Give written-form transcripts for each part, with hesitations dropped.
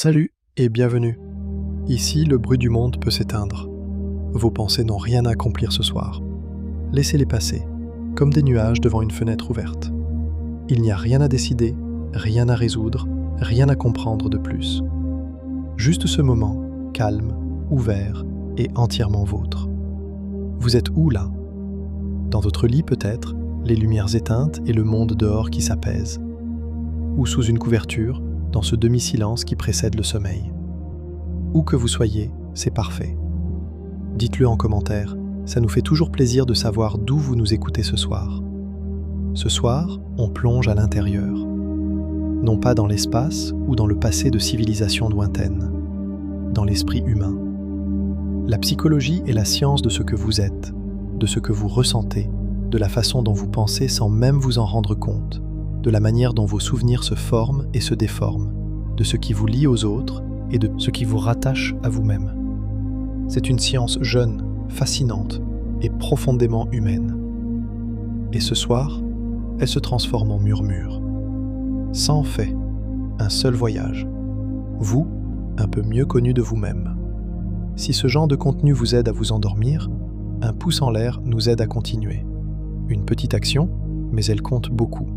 Salut et bienvenue. Ici, le bruit du monde peut s'éteindre. Vos pensées n'ont rien à accomplir ce soir. Laissez-les passer, comme des nuages devant une fenêtre ouverte. Il n'y a rien à décider, rien à résoudre, rien à comprendre de plus. Juste ce moment, calme, ouvert et entièrement vôtre. Vous êtes où là? Dans votre lit peut-être, les lumières éteintes et le monde dehors qui s'apaise. Ou sous une couverture, dans ce demi-silence qui précède le sommeil. Où que vous soyez, c'est parfait. Dites-le en commentaire, ça nous fait toujours plaisir de savoir d'où vous nous écoutez ce soir. Ce soir, on plonge à l'intérieur. Non pas dans l'espace ou dans le passé de civilisations lointaines, dans l'esprit humain. La psychologie est la science de ce que vous êtes, de ce que vous ressentez, de la façon dont vous pensez sans même vous en rendre compte, de la manière dont vos souvenirs se forment et se déforment, de ce qui vous lie aux autres et de ce qui vous rattache à vous-même. C'est une science jeune, fascinante et profondément humaine. Et ce soir, elle se transforme en murmure. 100 faits, un seul voyage. Vous, un peu mieux connu de vous-même. Si ce genre de contenu vous aide à vous endormir, un pouce en l'air nous aide à continuer. Une petite action, mais elle compte beaucoup.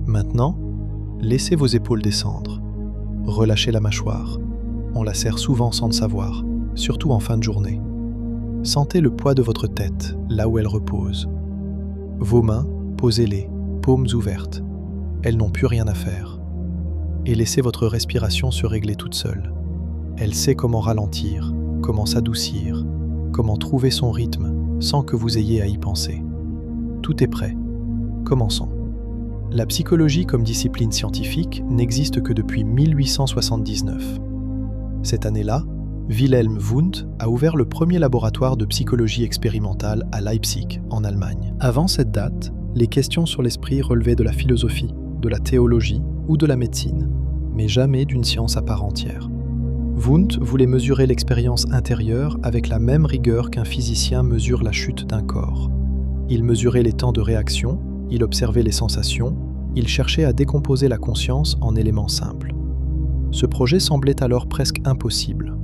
Maintenant, laissez vos épaules descendre. Relâchez la mâchoire. On la serre souvent sans le savoir, surtout en fin de journée. Sentez le poids de votre tête, là où elle repose. Vos mains, posez-les, paumes ouvertes. Elles n'ont plus rien à faire. Et laissez votre respiration se régler toute seule. Elle sait comment ralentir, comment s'adoucir, comment trouver son rythme sans que vous ayez à y penser. Tout est prêt. Commençons. La psychologie comme discipline scientifique n'existe que depuis 1879. Cette année-là, Wilhelm Wundt a ouvert le premier laboratoire de psychologie expérimentale à Leipzig, en Allemagne. Avant cette date, les questions sur l'esprit relevaient de la philosophie, de la théologie ou de la médecine, mais jamais d'une science à part entière. Wundt voulait mesurer l'expérience intérieure avec la même rigueur qu'un physicien mesure la chute d'un corps. Il mesurait les temps de réaction, il observait les sensations, il cherchait à décomposer la conscience en éléments simples. Ce projet semblait alors presque impossible.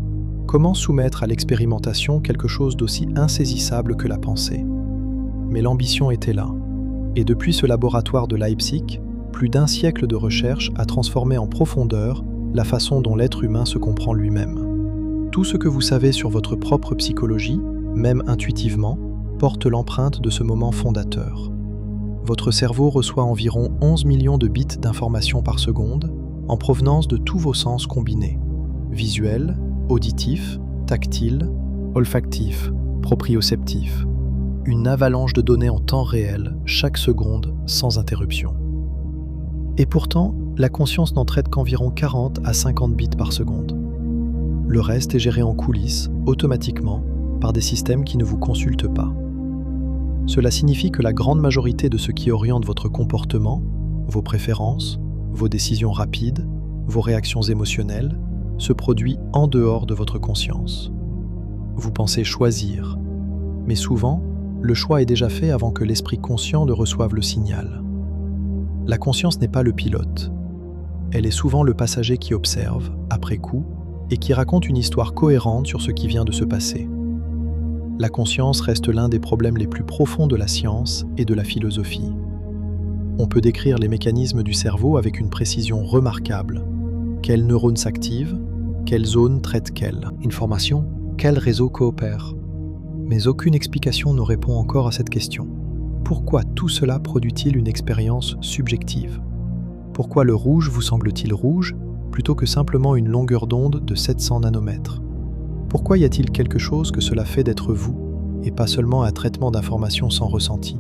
Comment soumettre à l'expérimentation quelque chose d'aussi insaisissable que la pensée? Mais l'ambition était là. Et depuis ce laboratoire de Leipzig, plus d'un siècle de recherche a transformé en profondeur la façon dont l'être humain se comprend lui-même. Tout ce que vous savez sur votre propre psychologie, même intuitivement, porte l'empreinte de ce moment fondateur. Votre cerveau reçoit environ 11 millions de bits d'informations par seconde, en provenance de tous vos sens combinés. Visuel, auditif, tactile, olfactif, proprioceptif. Une avalanche de données en temps réel, chaque seconde, sans interruption. Et pourtant, la conscience n'en traite qu'environ 40 à 50 bits par seconde. Le reste est géré en coulisses, automatiquement, par des systèmes qui ne vous consultent pas. Cela signifie que la grande majorité de ce qui oriente votre comportement, vos préférences, vos décisions rapides, vos réactions émotionnelles, se produit en dehors de votre conscience. Vous pensez choisir, mais souvent, le choix est déjà fait avant que l'esprit conscient ne reçoive le signal. La conscience n'est pas le pilote. Elle est souvent le passager qui observe, après coup, et qui raconte une histoire cohérente sur ce qui vient de se passer. La conscience reste l'un des problèmes les plus profonds de la science et de la philosophie. On peut décrire les mécanismes du cerveau avec une précision remarquable. Quels neurones s'activent? Quelle zone traite quelle information? Quel réseau coopère? Mais aucune explication ne répond encore à cette question. Pourquoi tout cela produit-il une expérience subjective? Pourquoi le rouge vous semble-t-il rouge plutôt que simplement une longueur d'onde de 700 nanomètres? Pourquoi y a-t-il quelque chose que cela fait d'être vous, et pas seulement un traitement d'informations sans ressenti?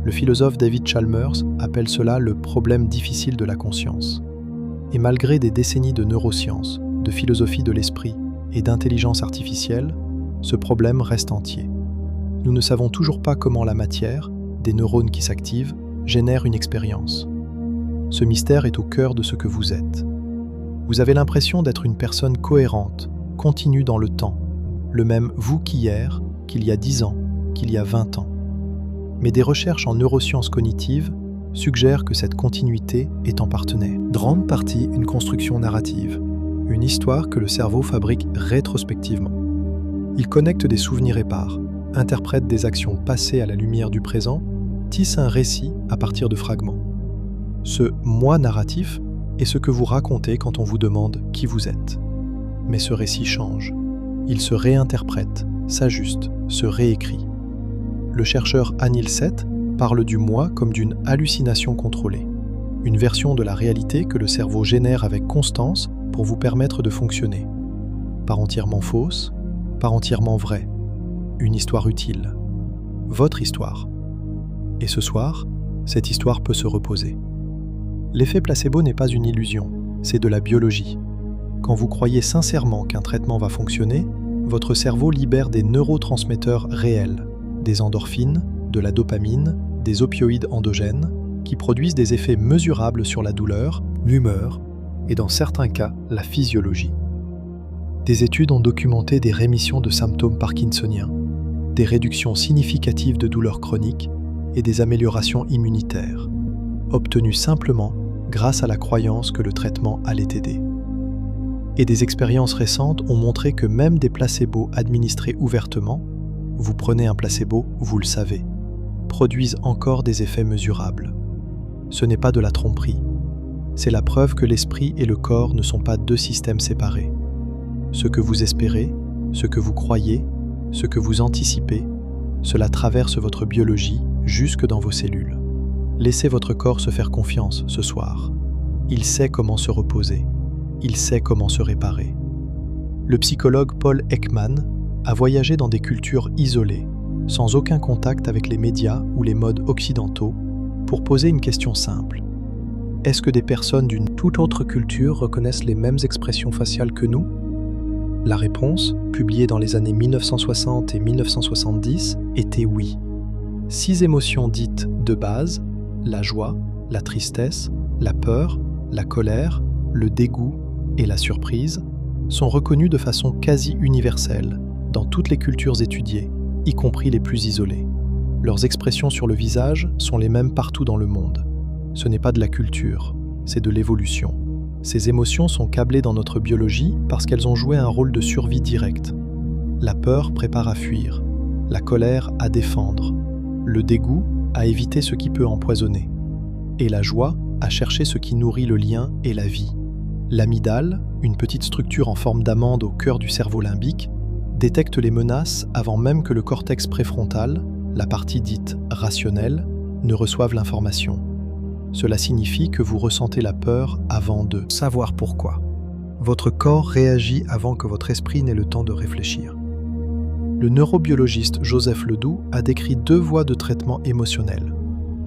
Le philosophe David Chalmers appelle cela le problème difficile de la conscience. Et malgré des décennies de neurosciences, de philosophie de l'esprit et d'intelligence artificielle, ce problème reste entier. Nous ne savons toujours pas comment la matière, des neurones qui s'activent, génère une expérience. Ce mystère est au cœur de ce que vous êtes. Vous avez l'impression d'être une personne cohérente, continue dans le temps, le même vous qu'hier, qu'il y a 10 ans, qu'il y a 20 ans. Mais des recherches en neurosciences cognitives suggèrent que cette continuité est en grande partie une construction narrative. une histoire que le cerveau fabrique rétrospectivement. Il connecte des souvenirs épars, interprète des actions passées à la lumière du présent, tisse un récit à partir de fragments. Ce « moi » narratif est ce que vous racontez quand on vous demande qui vous êtes. Mais ce récit change. Il se réinterprète, s'ajuste, se réécrit. Le chercheur Anil Seth parle du moi comme d'une hallucination contrôlée, une version de la réalité que le cerveau génère avec constance pour vous permettre de fonctionner. Pas entièrement fausse, pas entièrement vraie. Une histoire utile. Votre histoire. Et ce soir, cette histoire peut se reposer. L'effet placebo n'est pas une illusion, c'est de la biologie. Quand vous croyez sincèrement qu'un traitement va fonctionner, votre cerveau libère des neurotransmetteurs réels, des endorphines, de la dopamine, des opioïdes endogènes, qui produisent des effets mesurables sur la douleur, l'humeur et dans certains cas, la physiologie. Des études ont documenté des rémissions de symptômes parkinsoniens, des réductions significatives de douleurs chroniques et des améliorations immunitaires, obtenues simplement grâce à la croyance que le traitement allait aider. Et des expériences récentes ont montré que même des placebos administrés ouvertement, vous prenez un placebo, vous le savez, produisent encore des effets mesurables. Ce n'est pas de la tromperie. C'est la preuve que l'esprit et le corps ne sont pas deux systèmes séparés. Ce que vous espérez, ce que vous croyez, ce que vous anticipez, cela traverse votre biologie jusque dans vos cellules. Laissez votre corps se faire confiance ce soir. Il sait comment se reposer. Il sait comment se réparer. Le psychologue Paul Ekman a voyagé dans des cultures isolées, sans aucun contact avec les médias ou les modes occidentaux, pour poser une question simple. Est-ce que des personnes d'une toute autre culture reconnaissent les mêmes expressions faciales que nous ? La réponse, publiée dans les années 1960 et 1970, était oui. 6 émotions dites de base, la joie, la tristesse, la peur, la colère, le dégoût et la surprise, sont reconnues de façon quasi universelle dans toutes les cultures étudiées, y compris les plus isolées. Leurs expressions sur le visage sont les mêmes partout dans le monde. Ce n'est pas de la culture, c'est de l'évolution. Ces émotions sont câblées dans notre biologie parce qu'elles ont joué un rôle de survie direct. La peur prépare à fuir, la colère à défendre, le dégoût à éviter ce qui peut empoisonner, et la joie à chercher ce qui nourrit le lien et la vie. L'amygdale, une petite structure en forme d'amande au cœur du cerveau limbique, détecte les menaces avant même que le cortex préfrontal, la partie dite rationnelle, ne reçoive l'information. Cela signifie que vous ressentez la peur avant de savoir pourquoi. Votre corps réagit avant que votre esprit n'ait le temps de réfléchir. Le neurobiologiste Joseph Ledoux a décrit 2 voies de traitement émotionnel.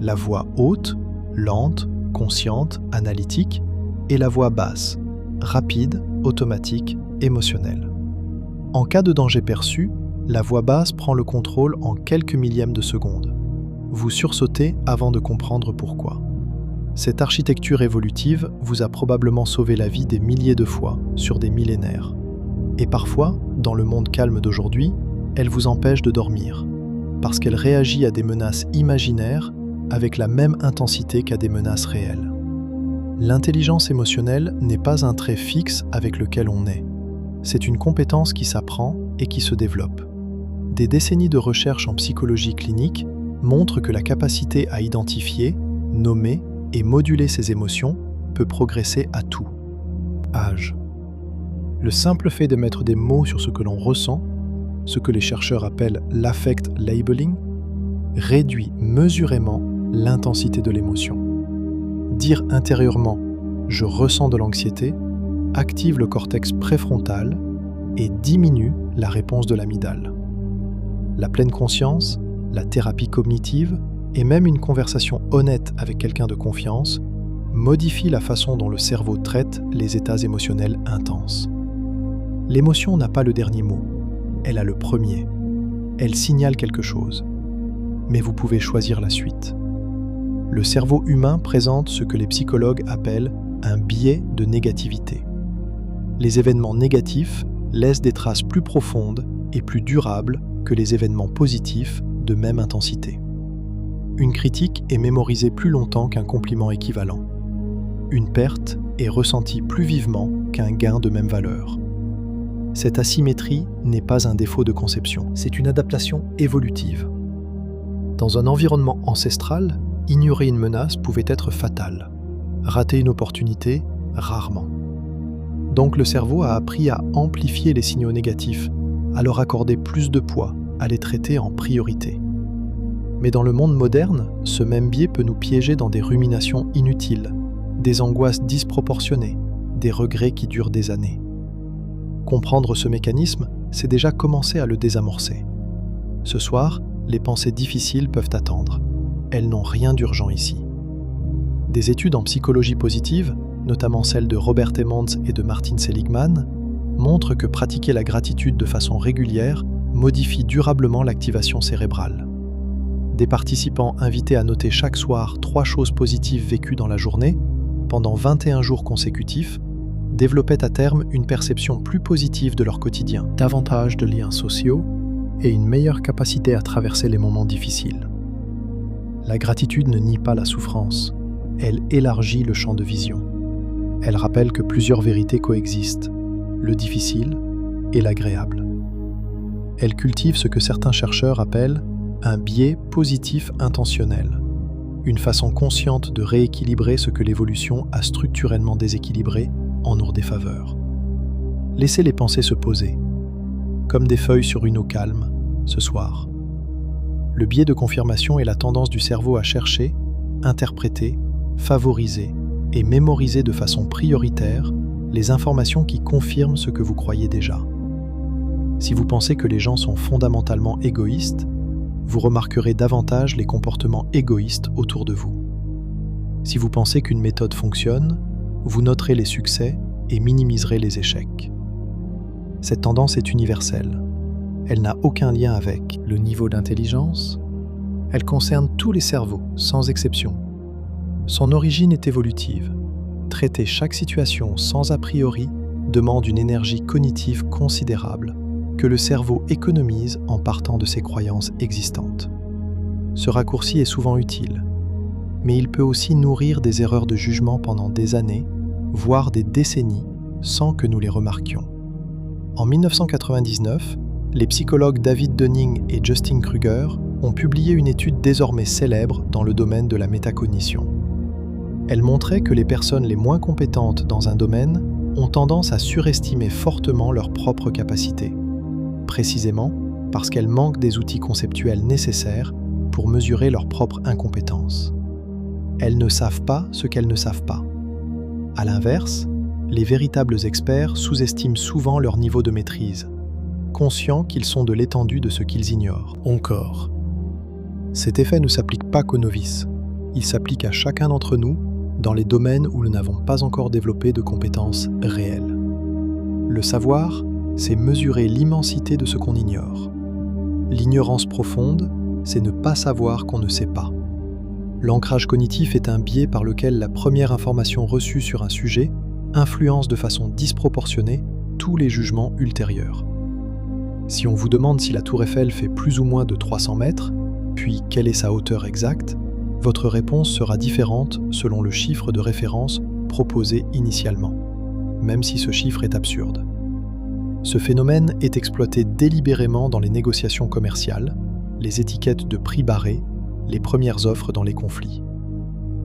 La voie haute, lente, consciente, analytique, et la voie basse, rapide, automatique, émotionnelle. En cas de danger perçu, la voie basse prend le contrôle en quelques millièmes de seconde. Vous sursautez avant de comprendre pourquoi. Cette architecture évolutive vous a probablement sauvé la vie des milliers de fois sur des millénaires. Et parfois, dans le monde calme d'aujourd'hui, elle vous empêche de dormir, parce qu'elle réagit à des menaces imaginaires avec la même intensité qu'à des menaces réelles. L'intelligence émotionnelle n'est pas un trait fixe avec lequel on naît. C'est une compétence qui s'apprend et qui se développe. Des décennies de recherche en psychologie clinique montrent que la capacité à identifier, nommer et moduler ses émotions peut progresser à tout âge. Le simple fait de mettre des mots sur ce que l'on ressent, ce que les chercheurs appellent l'affect labeling, réduit mesurément l'intensité de l'émotion. Dire intérieurement « je ressens de l'anxiété » active le cortex préfrontal et diminue la réponse de l'amygdale. La pleine conscience, la thérapie cognitive et même une conversation honnête avec quelqu'un de confiance modifient la façon dont le cerveau traite les états émotionnels intenses. L'émotion n'a pas le dernier mot, elle a le premier. Elle signale quelque chose. Mais vous pouvez choisir la suite. Le cerveau humain présente ce que les psychologues appellent un biais de négativité. Les événements négatifs laissent des traces plus profondes et plus durables que les événements positifs de même intensité. Une critique est mémorisée plus longtemps qu'un compliment équivalent. Une perte est ressentie plus vivement qu'un gain de même valeur. Cette asymétrie n'est pas un défaut de conception, c'est une adaptation évolutive. Dans un environnement ancestral, ignorer une menace pouvait être fatal. Rater une opportunité, rarement. Donc le cerveau a appris à amplifier les signaux négatifs, à leur accorder plus de poids, à les traiter en priorité. Mais dans le monde moderne, ce même biais peut nous piéger dans des ruminations inutiles, des angoisses disproportionnées, des regrets qui durent des années. Comprendre ce mécanisme, c'est déjà commencer à le désamorcer. Ce soir, les pensées difficiles peuvent attendre. Elles n'ont rien d'urgent ici. Des études en psychologie positive, notamment celles de Robert Emmons et de Martin Seligman, montrent que pratiquer la gratitude de façon régulière modifie durablement l'activation cérébrale. Des participants invités à noter chaque soir 3 choses positives vécues dans la journée, pendant 21 jours consécutifs, développaient à terme une perception plus positive de leur quotidien, davantage de liens sociaux et une meilleure capacité à traverser les moments difficiles. La gratitude ne nie pas la souffrance, elle élargit le champ de vision. Elle rappelle que plusieurs vérités coexistent, le difficile et l'agréable. Elle cultive ce que certains chercheurs appellent un biais positif intentionnel, une façon consciente de rééquilibrer ce que l'évolution a structurellement déséquilibré en nos défaveur. Laissez les pensées se poser, comme des feuilles sur une eau calme, ce soir. Le biais de confirmation est la tendance du cerveau à chercher, interpréter, favoriser et mémoriser de façon prioritaire les informations qui confirment ce que vous croyez déjà. Si vous pensez que les gens sont fondamentalement égoïstes, vous remarquerez davantage les comportements égoïstes autour de vous. Si vous pensez qu'une méthode fonctionne, vous noterez les succès et minimiserez les échecs. Cette tendance est universelle. Elle n'a aucun lien avec le niveau d'intelligence. Elle concerne tous les cerveaux, sans exception. Son origine est évolutive. Traiter chaque situation sans a priori demande une énergie cognitive considérable que le cerveau économise en partant de ses croyances existantes. Ce raccourci est souvent utile, mais il peut aussi nourrir des erreurs de jugement pendant des années, voire des décennies, sans que nous les remarquions. En 1999, les psychologues David Dunning et Justin Kruger ont publié une étude désormais célèbre dans le domaine de la métacognition. Elle montrait que les personnes les moins compétentes dans un domaine ont tendance à surestimer fortement leurs propres capacités, précisément parce qu'elles manquent des outils conceptuels nécessaires pour mesurer leur propre incompétence. Elles ne savent pas ce qu'elles ne savent pas. À l'inverse, les véritables experts sous-estiment souvent leur niveau de maîtrise, conscients qu'ils sont de l'étendue de ce qu'ils ignorent encore. Cet effet ne s'applique pas qu'aux novices, il s'applique à chacun d'entre nous dans les domaines où nous n'avons pas encore développé de compétences réelles. Le savoir, c'est mesurer l'immensité de ce qu'on ignore. L'ignorance profonde, c'est ne pas savoir qu'on ne sait pas. L'ancrage cognitif est un biais par lequel la première information reçue sur un sujet influence de façon disproportionnée tous les jugements ultérieurs. Si on vous demande si la tour Eiffel fait plus ou moins de 300 mètres, puis quelle est sa hauteur exacte, votre réponse sera différente selon le chiffre de référence proposé initialement, même si ce chiffre est absurde. Ce phénomène est exploité délibérément dans les négociations commerciales, les étiquettes de prix barrés, les premières offres dans les conflits.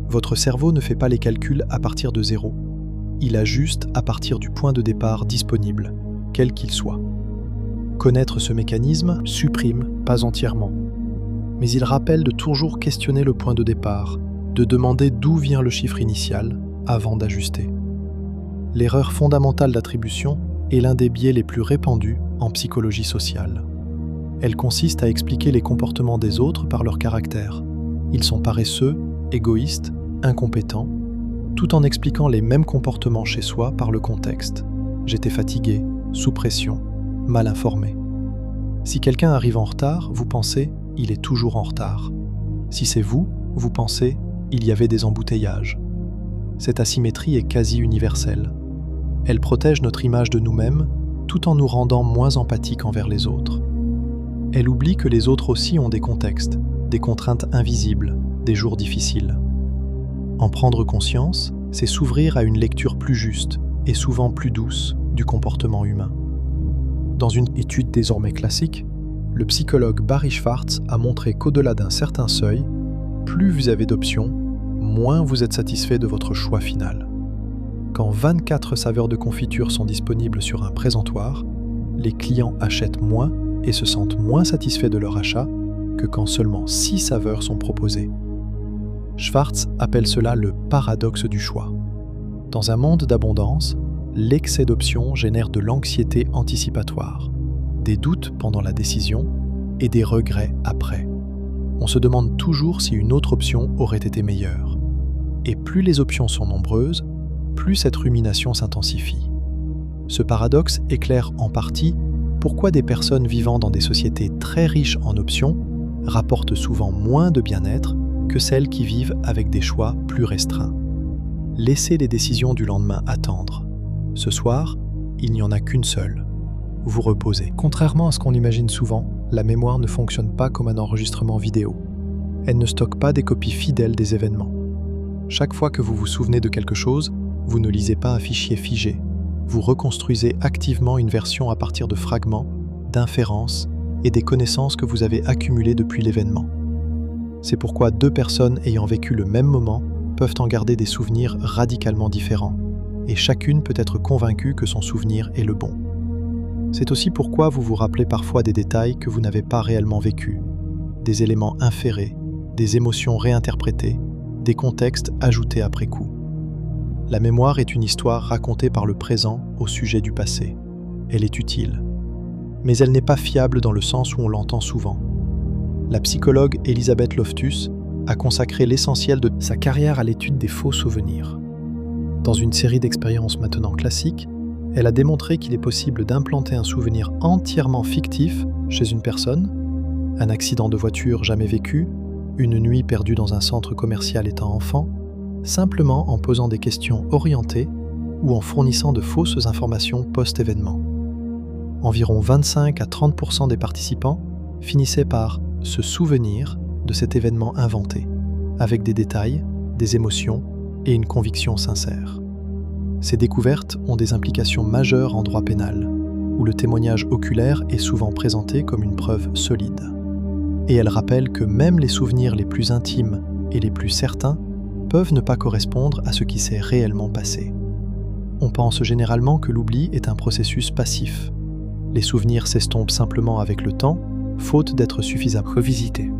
Votre cerveau ne fait pas les calculs à partir de zéro. Il ajuste à partir du point de départ disponible, quel qu'il soit. Connaître ce mécanisme supprime, pas entièrement. Mais il rappelle de toujours questionner le point de départ, de demander d'où vient le chiffre initial avant d'ajuster. L'erreur fondamentale d'attribution est l'un des biais les plus répandus en psychologie sociale. Elle consiste à expliquer les comportements des autres par leur caractère. Ils sont paresseux, égoïstes, incompétents, tout en expliquant les mêmes comportements chez soi par le contexte. J'étais fatigué, sous pression, mal informé. Si quelqu'un arrive en retard, vous pensez « il est toujours en retard ». Si c'est vous, vous pensez « il y avait des embouteillages ». Cette asymétrie est quasi universelle. Elle protège notre image de nous-mêmes tout en nous rendant moins empathiques envers les autres. Elle oublie que les autres aussi ont des contextes, des contraintes invisibles, des jours difficiles. En prendre conscience, c'est s'ouvrir à une lecture plus juste, et souvent plus douce du comportement humain. Dans une étude désormais classique, le psychologue Barry Schwartz a montré qu'au-delà d'un certain seuil, plus vous avez d'options, moins vous êtes satisfait de votre choix final. Quand 24 saveurs de confiture sont disponibles sur un présentoir, les clients achètent moins et se sentent moins satisfaits de leur achat que quand seulement 6 saveurs sont proposées. Schwartz appelle cela le paradoxe du choix. Dans un monde d'abondance, l'excès d'options génère de l'anxiété anticipatoire, des doutes pendant la décision et des regrets après. On se demande toujours si une autre option aurait été meilleure. Et plus les options sont nombreuses, plus cette rumination s'intensifie. Ce paradoxe éclaire en partie pourquoi des personnes vivant dans des sociétés très riches en options rapportent souvent moins de bien-être que celles qui vivent avec des choix plus restreints. Laissez les décisions du lendemain attendre. Ce soir, il n'y en a qu'une seule. Vous reposez. Contrairement à ce qu'on imagine souvent, la mémoire ne fonctionne pas comme un enregistrement vidéo. Elle ne stocke pas des copies fidèles des événements. Chaque fois que vous vous souvenez de quelque chose, vous ne lisez pas un fichier figé. Vous reconstruisez activement une version à partir de fragments, d'inférences et des connaissances que vous avez accumulées depuis l'événement. C'est pourquoi 2 personnes ayant vécu le même moment peuvent en garder des souvenirs radicalement différents, et chacune peut être convaincue que son souvenir est le bon. C'est aussi pourquoi vous vous rappelez parfois des détails que vous n'avez pas réellement vécus, des éléments inférés, des émotions réinterprétées, des contextes ajoutés après coup. La mémoire est une histoire racontée par le présent au sujet du passé. Elle est utile. Mais elle n'est pas fiable dans le sens où on l'entend souvent. La psychologue Elisabeth Loftus a consacré l'essentiel de sa carrière à l'étude des faux souvenirs. Dans une série d'expériences maintenant classiques, elle a démontré qu'il est possible d'implanter un souvenir entièrement fictif chez une personne, un accident de voiture jamais vécu, une nuit perdue dans un centre commercial étant enfant, simplement en posant des questions orientées ou en fournissant de fausses informations post-événement. Environ 25 à 30% des participants finissaient par se souvenir de cet événement inventé, avec des détails, des émotions et une conviction sincère. Ces découvertes ont des implications majeures en droit pénal, où le témoignage oculaire est souvent présenté comme une preuve solide. Et elles rappellent que même les souvenirs les plus intimes et les plus certains peuvent ne pas correspondre à ce qui s'est réellement passé. On pense généralement que l'oubli est un processus passif. Les souvenirs s'estompent simplement avec le temps, faute d'être suffisamment revisités.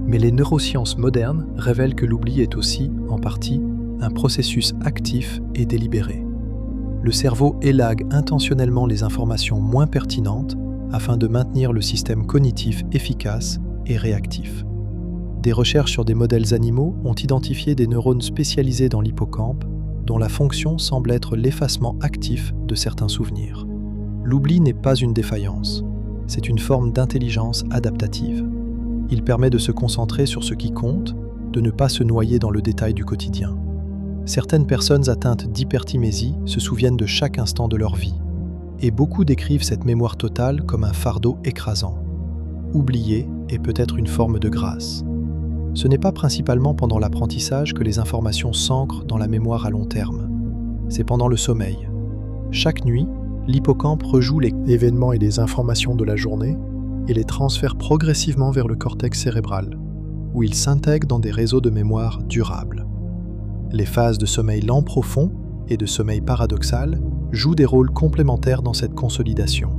Mais les neurosciences modernes révèlent que l'oubli est aussi, en partie, un processus actif et délibéré. Le cerveau élague intentionnellement les informations moins pertinentes afin de maintenir le système cognitif efficace et réactif. Des recherches sur des modèles animaux ont identifié des neurones spécialisés dans l'hippocampe dont la fonction semble être l'effacement actif de certains souvenirs. L'oubli n'est pas une défaillance, c'est une forme d'intelligence adaptative. Il permet de se concentrer sur ce qui compte, de ne pas se noyer dans le détail du quotidien. Certaines personnes atteintes d'hyperthymésie se souviennent de chaque instant de leur vie, et beaucoup décrivent cette mémoire totale comme un fardeau écrasant. Oublier est peut-être une forme de grâce. Ce n'est pas principalement pendant l'apprentissage que les informations s'ancrent dans la mémoire à long terme. C'est pendant le sommeil. Chaque nuit, l'hippocampe rejoue les événements et les informations de la journée et les transfère progressivement vers le cortex cérébral, où ils s'intègrent dans des réseaux de mémoire durables. Les phases de sommeil lent profond et de sommeil paradoxal jouent des rôles complémentaires dans cette consolidation.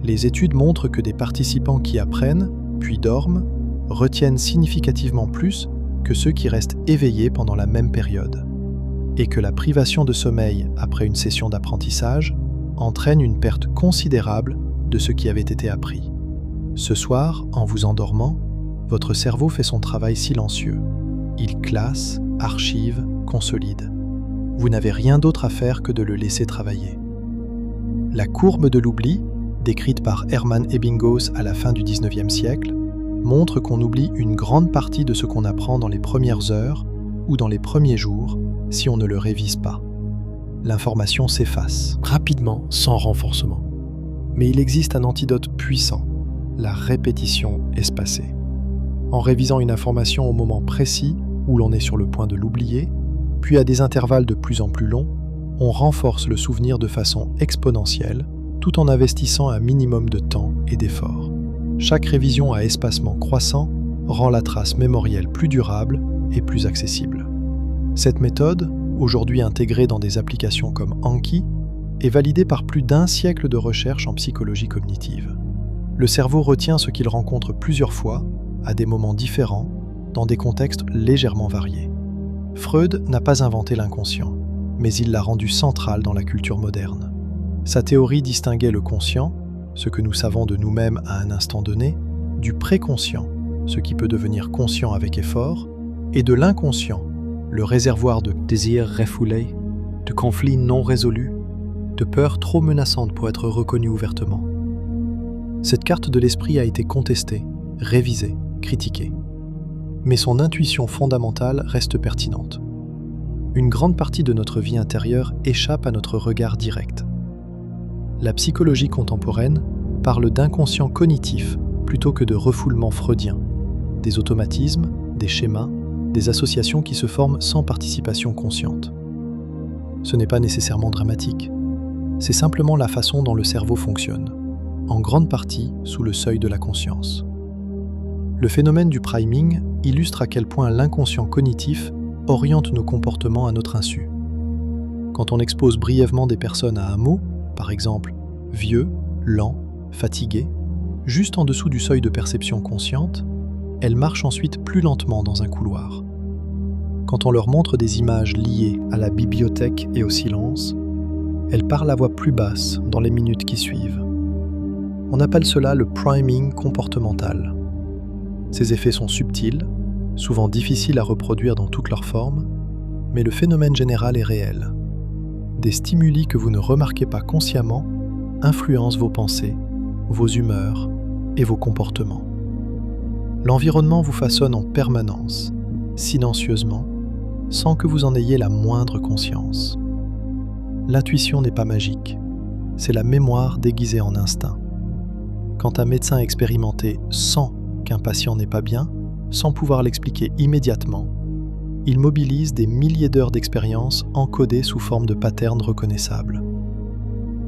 Les études montrent que des participants qui apprennent, puis dorment, retiennent significativement plus que ceux qui restent éveillés pendant la même période, et que la privation de sommeil après une session d'apprentissage entraîne une perte considérable de ce qui avait été appris. Ce soir, en vous endormant, votre cerveau fait son travail silencieux. Il classe, archive, consolide. Vous n'avez rien d'autre à faire que de le laisser travailler. La courbe de l'oubli, décrite par Hermann Ebbinghaus à la fin du XIXe siècle, montre qu'on oublie une grande partie de ce qu'on apprend dans les premières heures ou dans les premiers jours si on ne le révise pas. L'information s'efface rapidement sans renforcement. Mais il existe un antidote puissant, la répétition espacée. En révisant une information au moment précis où l'on est sur le point de l'oublier, puis à des intervalles de plus en plus longs, on renforce le souvenir de façon exponentielle, tout en investissant un minimum de temps et d'efforts. Chaque révision à espacement croissant rend la trace mémorielle plus durable et plus accessible. Cette méthode, aujourd'hui intégrée dans des applications comme Anki, est validée par plus d'1 siècle de recherche en psychologie cognitive. Le cerveau retient ce qu'il rencontre plusieurs fois, à des moments différents, dans des contextes légèrement variés. Freud n'a pas inventé l'inconscient, mais il l'a rendu central dans la culture moderne. Sa théorie distinguait le conscient, ce que nous savons de nous-mêmes à un instant donné, du préconscient, ce qui peut devenir conscient avec effort, et de l'inconscient, le réservoir de désirs refoulés, de conflits non résolus, de peurs trop menaçantes pour être reconnues ouvertement. Cette carte de l'esprit a été contestée, révisée, critiquée. Mais son intuition fondamentale reste pertinente. Une grande partie de notre vie intérieure échappe à notre regard direct. La psychologie contemporaine parle d'inconscient cognitif plutôt que de refoulement freudien, des automatismes, des schémas, des associations qui se forment sans participation consciente. Ce n'est pas nécessairement dramatique. C'est simplement la façon dont le cerveau fonctionne, en grande partie sous le seuil de la conscience. Le phénomène du priming illustre à quel point l'inconscient cognitif oriente nos comportements à notre insu. Quand on expose brièvement des personnes à un mot, par exemple vieux, lent, fatigué, juste en dessous du seuil de perception consciente, elles marchent ensuite plus lentement dans un couloir. Quand on leur montre des images liées à la bibliothèque et au silence, elles parlent à voix plus basse dans les minutes qui suivent. On appelle cela le priming comportemental. Ces effets sont subtils, souvent difficiles à reproduire dans toutes leurs formes, mais le phénomène général est réel. Des stimuli que vous ne remarquez pas consciemment influencent vos pensées, vos humeurs et vos comportements. L'environnement vous façonne en permanence, silencieusement, sans que vous en ayez la moindre conscience. L'intuition n'est pas magique, c'est la mémoire déguisée en instinct. Quand un médecin expérimenté sent qu'un patient n'est pas bien, sans pouvoir l'expliquer immédiatement, il mobilise des milliers d'heures d'expérience encodées sous forme de patterns reconnaissables.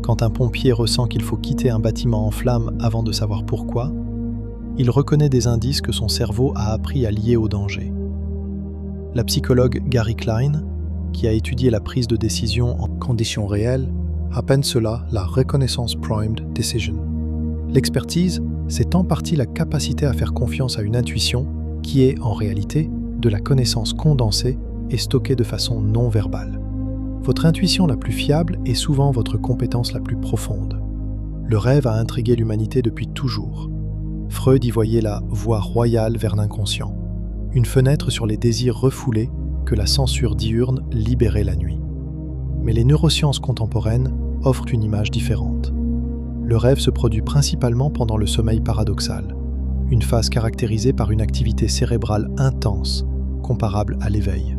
Quand un pompier ressent qu'il faut quitter un bâtiment en flammes avant de savoir pourquoi, il reconnaît des indices que son cerveau a appris à lier au danger. La psychologue Gary Klein, qui a étudié la prise de décision en conditions réelles, appelle cela la Reconnaissance Primed Decision. L'expertise, c'est en partie la capacité à faire confiance à une intuition qui est, en réalité, de la connaissance condensée et stockée de façon non verbale. Votre intuition la plus fiable est souvent votre compétence la plus profonde. Le rêve a intrigué l'humanité depuis toujours. Freud y voyait la voie royale vers l'inconscient, une fenêtre sur les désirs refoulés que la censure diurne libérait la nuit. Mais les neurosciences contemporaines offrent une image différente. Le rêve se produit principalement pendant le sommeil paradoxal, une phase caractérisée par une activité cérébrale intense, comparable à l'éveil.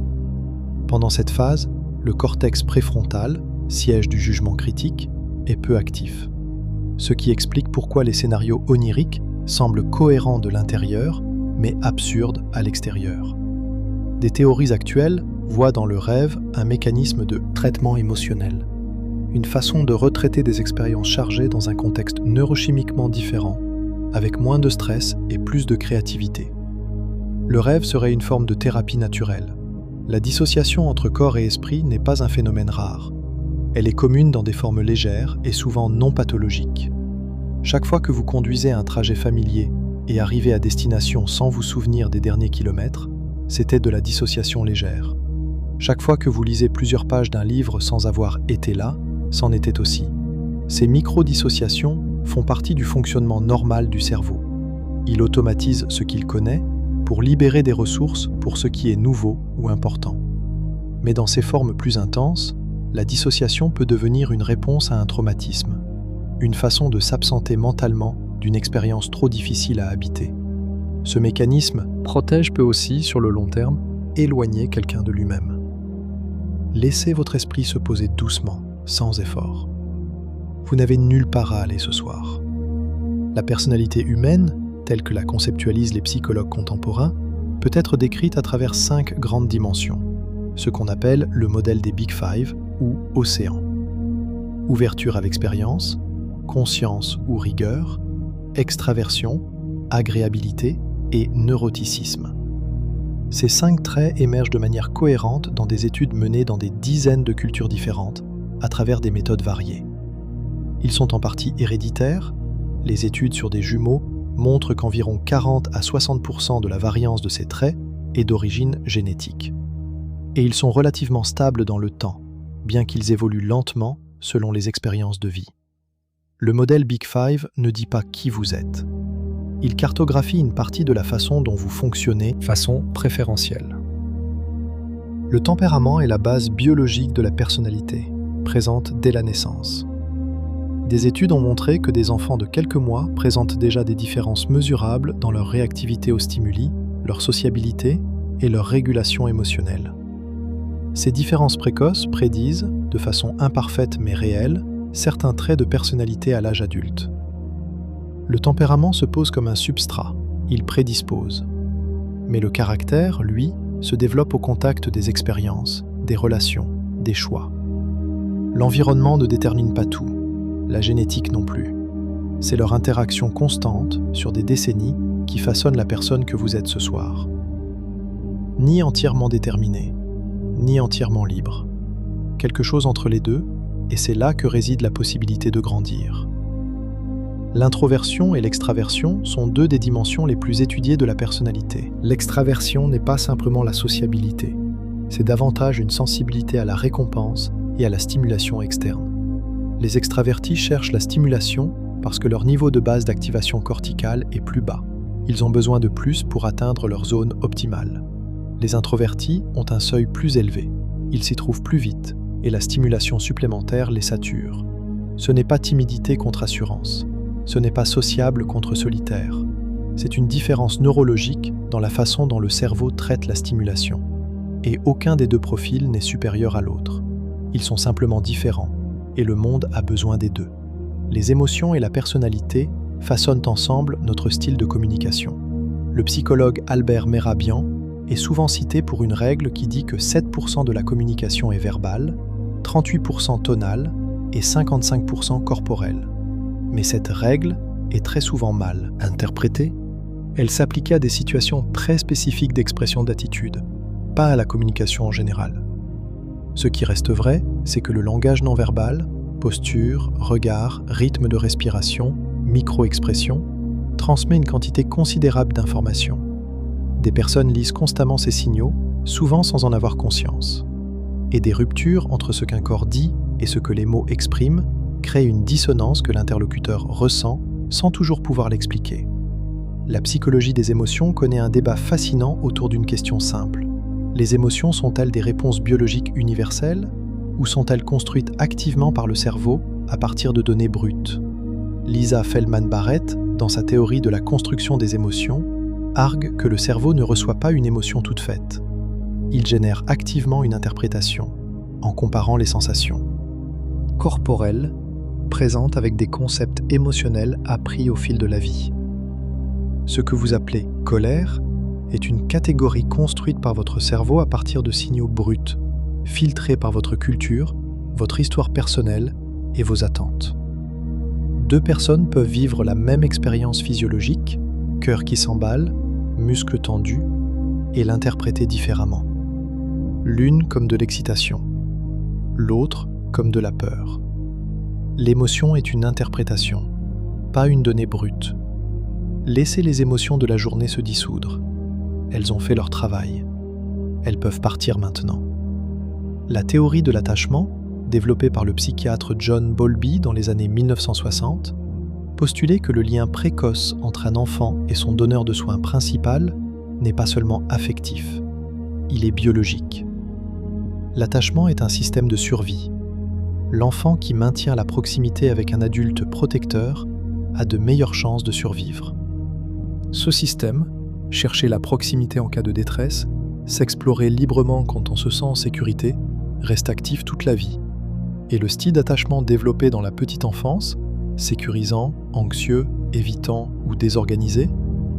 Pendant cette phase, le cortex préfrontal, siège du jugement critique, est peu actif. Ce qui explique pourquoi les scénarios oniriques semblent cohérents de l'intérieur, mais absurdes à l'extérieur. Des théories actuelles voient dans le rêve un mécanisme de traitement émotionnel, une façon de retraiter des expériences chargées dans un contexte neurochimiquement différent, avec moins de stress et plus de créativité. Le rêve serait une forme de thérapie naturelle. La dissociation entre corps et esprit n'est pas un phénomène rare. Elle est commune dans des formes légères et souvent non pathologiques. Chaque fois que vous conduisez un trajet familier et arrivez à destination sans vous souvenir des derniers kilomètres, c'était de la dissociation légère. Chaque fois que vous lisez plusieurs pages d'un livre sans avoir été là, c'en était aussi. Ces micro-dissociations font partie du fonctionnement normal du cerveau. Il automatise ce qu'il connaît pour libérer des ressources pour ce qui est nouveau ou important. Mais dans ses formes plus intenses, la dissociation peut devenir une réponse à un traumatisme, une façon de s'absenter mentalement d'une expérience trop difficile à habiter. Ce mécanisme protège peut aussi, sur le long terme, éloigner quelqu'un de lui-même. Laissez votre esprit se poser doucement, sans effort. Vous n'avez nulle part à aller ce soir. La personnalité humaine, telle que la conceptualisent les psychologues contemporains, peut être décrite à travers 5 grandes dimensions, ce qu'on appelle le modèle des Big Five, ou océan. Ouverture à l'expérience, conscience ou rigueur, extraversion, agréabilité et neuroticisme. Ces 5 traits émergent de manière cohérente dans des études menées dans des dizaines de cultures différentes, à travers des méthodes variées. Ils sont en partie héréditaires. Les études sur des jumeaux montrent qu'environ 40 à 60% de la variance de ces traits est d'origine génétique. Et ils sont relativement stables dans le temps, bien qu'ils évoluent lentement selon les expériences de vie. Le modèle Big Five ne dit pas qui vous êtes. Il cartographie une partie de la façon dont vous fonctionnez, façon préférentielle. Le tempérament est la base biologique de la personnalité, présente dès la naissance. Des études ont montré que des enfants de quelques mois présentent déjà des différences mesurables dans leur réactivité aux stimuli, leur sociabilité et leur régulation émotionnelle. Ces différences précoces prédisent, de façon imparfaite mais réelle, certains traits de personnalité à l'âge adulte. Le tempérament se pose comme un substrat, il prédispose. Mais le caractère, lui, se développe au contact des expériences, des relations, des choix. L'environnement ne détermine pas tout, la génétique non plus. C'est leur interaction constante, sur des décennies, qui façonne la personne que vous êtes ce soir. Ni entièrement déterminé, ni entièrement libre. Quelque chose entre les deux, et c'est là que réside la possibilité de grandir. L'introversion et l'extraversion sont 2 des dimensions les plus étudiées de la personnalité. L'extraversion n'est pas simplement la sociabilité, c'est davantage une sensibilité à la récompense et à la stimulation externe. Les extravertis cherchent la stimulation parce que leur niveau de base d'activation corticale est plus bas. Ils ont besoin de plus pour atteindre leur zone optimale. Les introvertis ont un seuil plus élevé. Ils s'y trouvent plus vite et la stimulation supplémentaire les sature. Ce n'est pas timidité contre assurance. Ce n'est pas sociable contre solitaire. C'est une différence neurologique dans la façon dont le cerveau traite la stimulation. Et aucun des 2 profils n'est supérieur à l'autre. Ils sont simplement différents, et le monde a besoin des 2. Les émotions et la personnalité façonnent ensemble notre style de communication. Le psychologue Albert Mehrabian est souvent cité pour une règle qui dit que 7% de la communication est verbale, 38% tonale et 55% corporelle. Mais cette règle est très souvent mal interprétée. Elle s'appliquait à des situations très spécifiques d'expression d'attitude, pas à la communication en général. Ce qui reste vrai, c'est que le langage non verbal, posture, regard, rythme de respiration, micro-expression, transmet une quantité considérable d'informations. Des personnes lisent constamment ces signaux, souvent sans en avoir conscience. Et des ruptures entre ce qu'un corps dit et ce que les mots expriment créent une dissonance que l'interlocuteur ressent sans toujours pouvoir l'expliquer. La psychologie des émotions connaît un débat fascinant autour d'une question simple. Les émotions sont-elles des réponses biologiques universelles ou sont-elles construites activement par le cerveau à partir de données brutes? Lisa Feldman-Barrett, dans sa théorie de la construction des émotions, argue que le cerveau ne reçoit pas une émotion toute faite. Il génère activement une interprétation, en comparant les sensations. Corporelle, présente avec des concepts émotionnels appris au fil de la vie. Ce que vous appelez colère est une catégorie construite par votre cerveau à partir de signaux bruts, filtrés par votre culture, votre histoire personnelle et vos attentes. 2 personnes peuvent vivre la même expérience physiologique, cœur qui s'emballe, muscles tendus, et l'interpréter différemment. L'une comme de l'excitation, l'autre comme de la peur. L'émotion est une interprétation, pas une donnée brute. Laissez les émotions de la journée se dissoudre. Elles ont fait leur travail. Elles peuvent partir maintenant. La théorie de l'attachement, développée par le psychiatre John Bowlby dans les années 1960, postulait que le lien précoce entre un enfant et son donneur de soins principal n'est pas seulement affectif, il est biologique. L'attachement est un système de survie. L'enfant qui maintient la proximité avec un adulte protecteur a de meilleures chances de survivre. Ce système, chercher la proximité en cas de détresse, s'explorer librement quand on se sent en sécurité, reste actif toute la vie. Et le style d'attachement développé dans la petite enfance, sécurisant, anxieux, évitant ou désorganisé,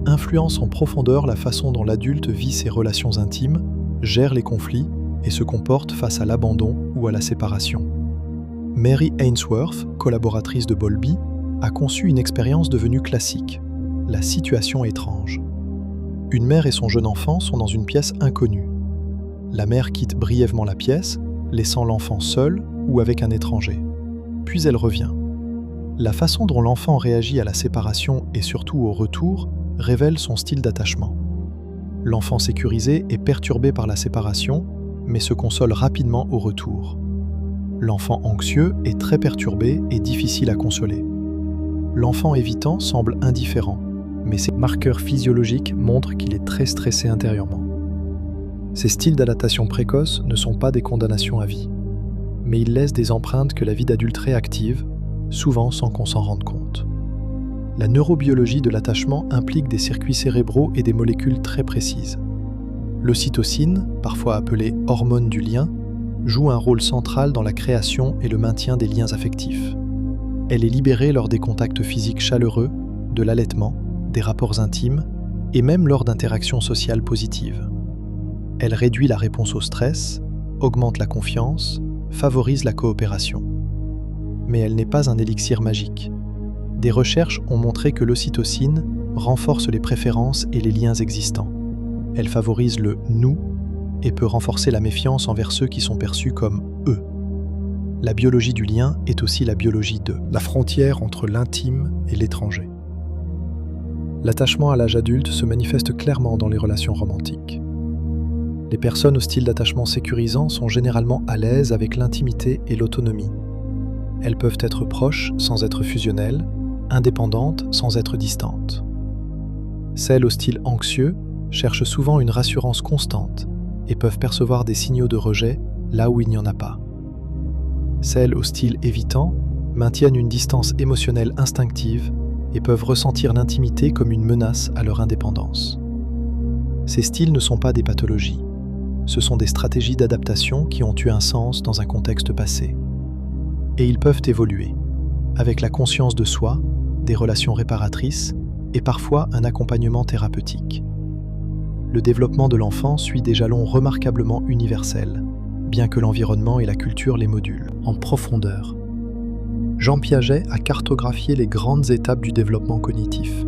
influence en profondeur la façon dont l'adulte vit ses relations intimes, gère les conflits et se comporte face à l'abandon ou à la séparation. Mary Ainsworth, collaboratrice de Bowlby, a conçu une expérience devenue classique, la situation étrange. Une mère et son jeune enfant sont dans une pièce inconnue. La mère quitte brièvement la pièce, laissant l'enfant seul ou avec un étranger. Puis elle revient. La façon dont l'enfant réagit à la séparation et surtout au retour révèle son style d'attachement. L'enfant sécurisé est perturbé par la séparation, mais se console rapidement au retour. L'enfant anxieux est très perturbé et difficile à consoler. L'enfant évitant semble indifférent, mais ses marqueurs physiologiques montrent qu'il est très stressé intérieurement. Ces styles d'adaptation précoce ne sont pas des condamnations à vie, mais ils laissent des empreintes que la vie d'adulte réactive, souvent sans qu'on s'en rende compte. La neurobiologie de l'attachement implique des circuits cérébraux et des molécules très précises. L'ocytocine, parfois appelée hormone du lien, joue un rôle central dans la création et le maintien des liens affectifs. Elle est libérée lors des contacts physiques chaleureux, de l'allaitement, des rapports intimes et même lors d'interactions sociales positives. Elle réduit la réponse au stress, augmente la confiance, favorise la coopération. Mais elle n'est pas un élixir magique. Des recherches ont montré que l'ocytocine renforce les préférences et les liens existants. Elle favorise le « nous » et peut renforcer la méfiance envers ceux qui sont perçus comme « eux ». La biologie du lien est aussi la biologie de la frontière entre l'intime et l'étranger. L'attachement à l'âge adulte se manifeste clairement dans les relations romantiques. Les personnes au style d'attachement sécurisant sont généralement à l'aise avec l'intimité et l'autonomie. Elles peuvent être proches sans être fusionnelles, indépendantes sans être distantes. Celles au style anxieux cherchent souvent une rassurance constante et peuvent percevoir des signaux de rejet là où il n'y en a pas. Celles au style évitant maintiennent une distance émotionnelle instinctive et peuvent ressentir l'intimité comme une menace à leur indépendance. Ces styles ne sont pas des pathologies, ce sont des stratégies d'adaptation qui ont eu un sens dans un contexte passé. Et ils peuvent évoluer, avec la conscience de soi, des relations réparatrices et parfois un accompagnement thérapeutique. Le développement de l'enfant suit des jalons remarquablement universels, bien que l'environnement et la culture les modulent en profondeur. Jean Piaget a cartographié les grandes étapes du développement cognitif.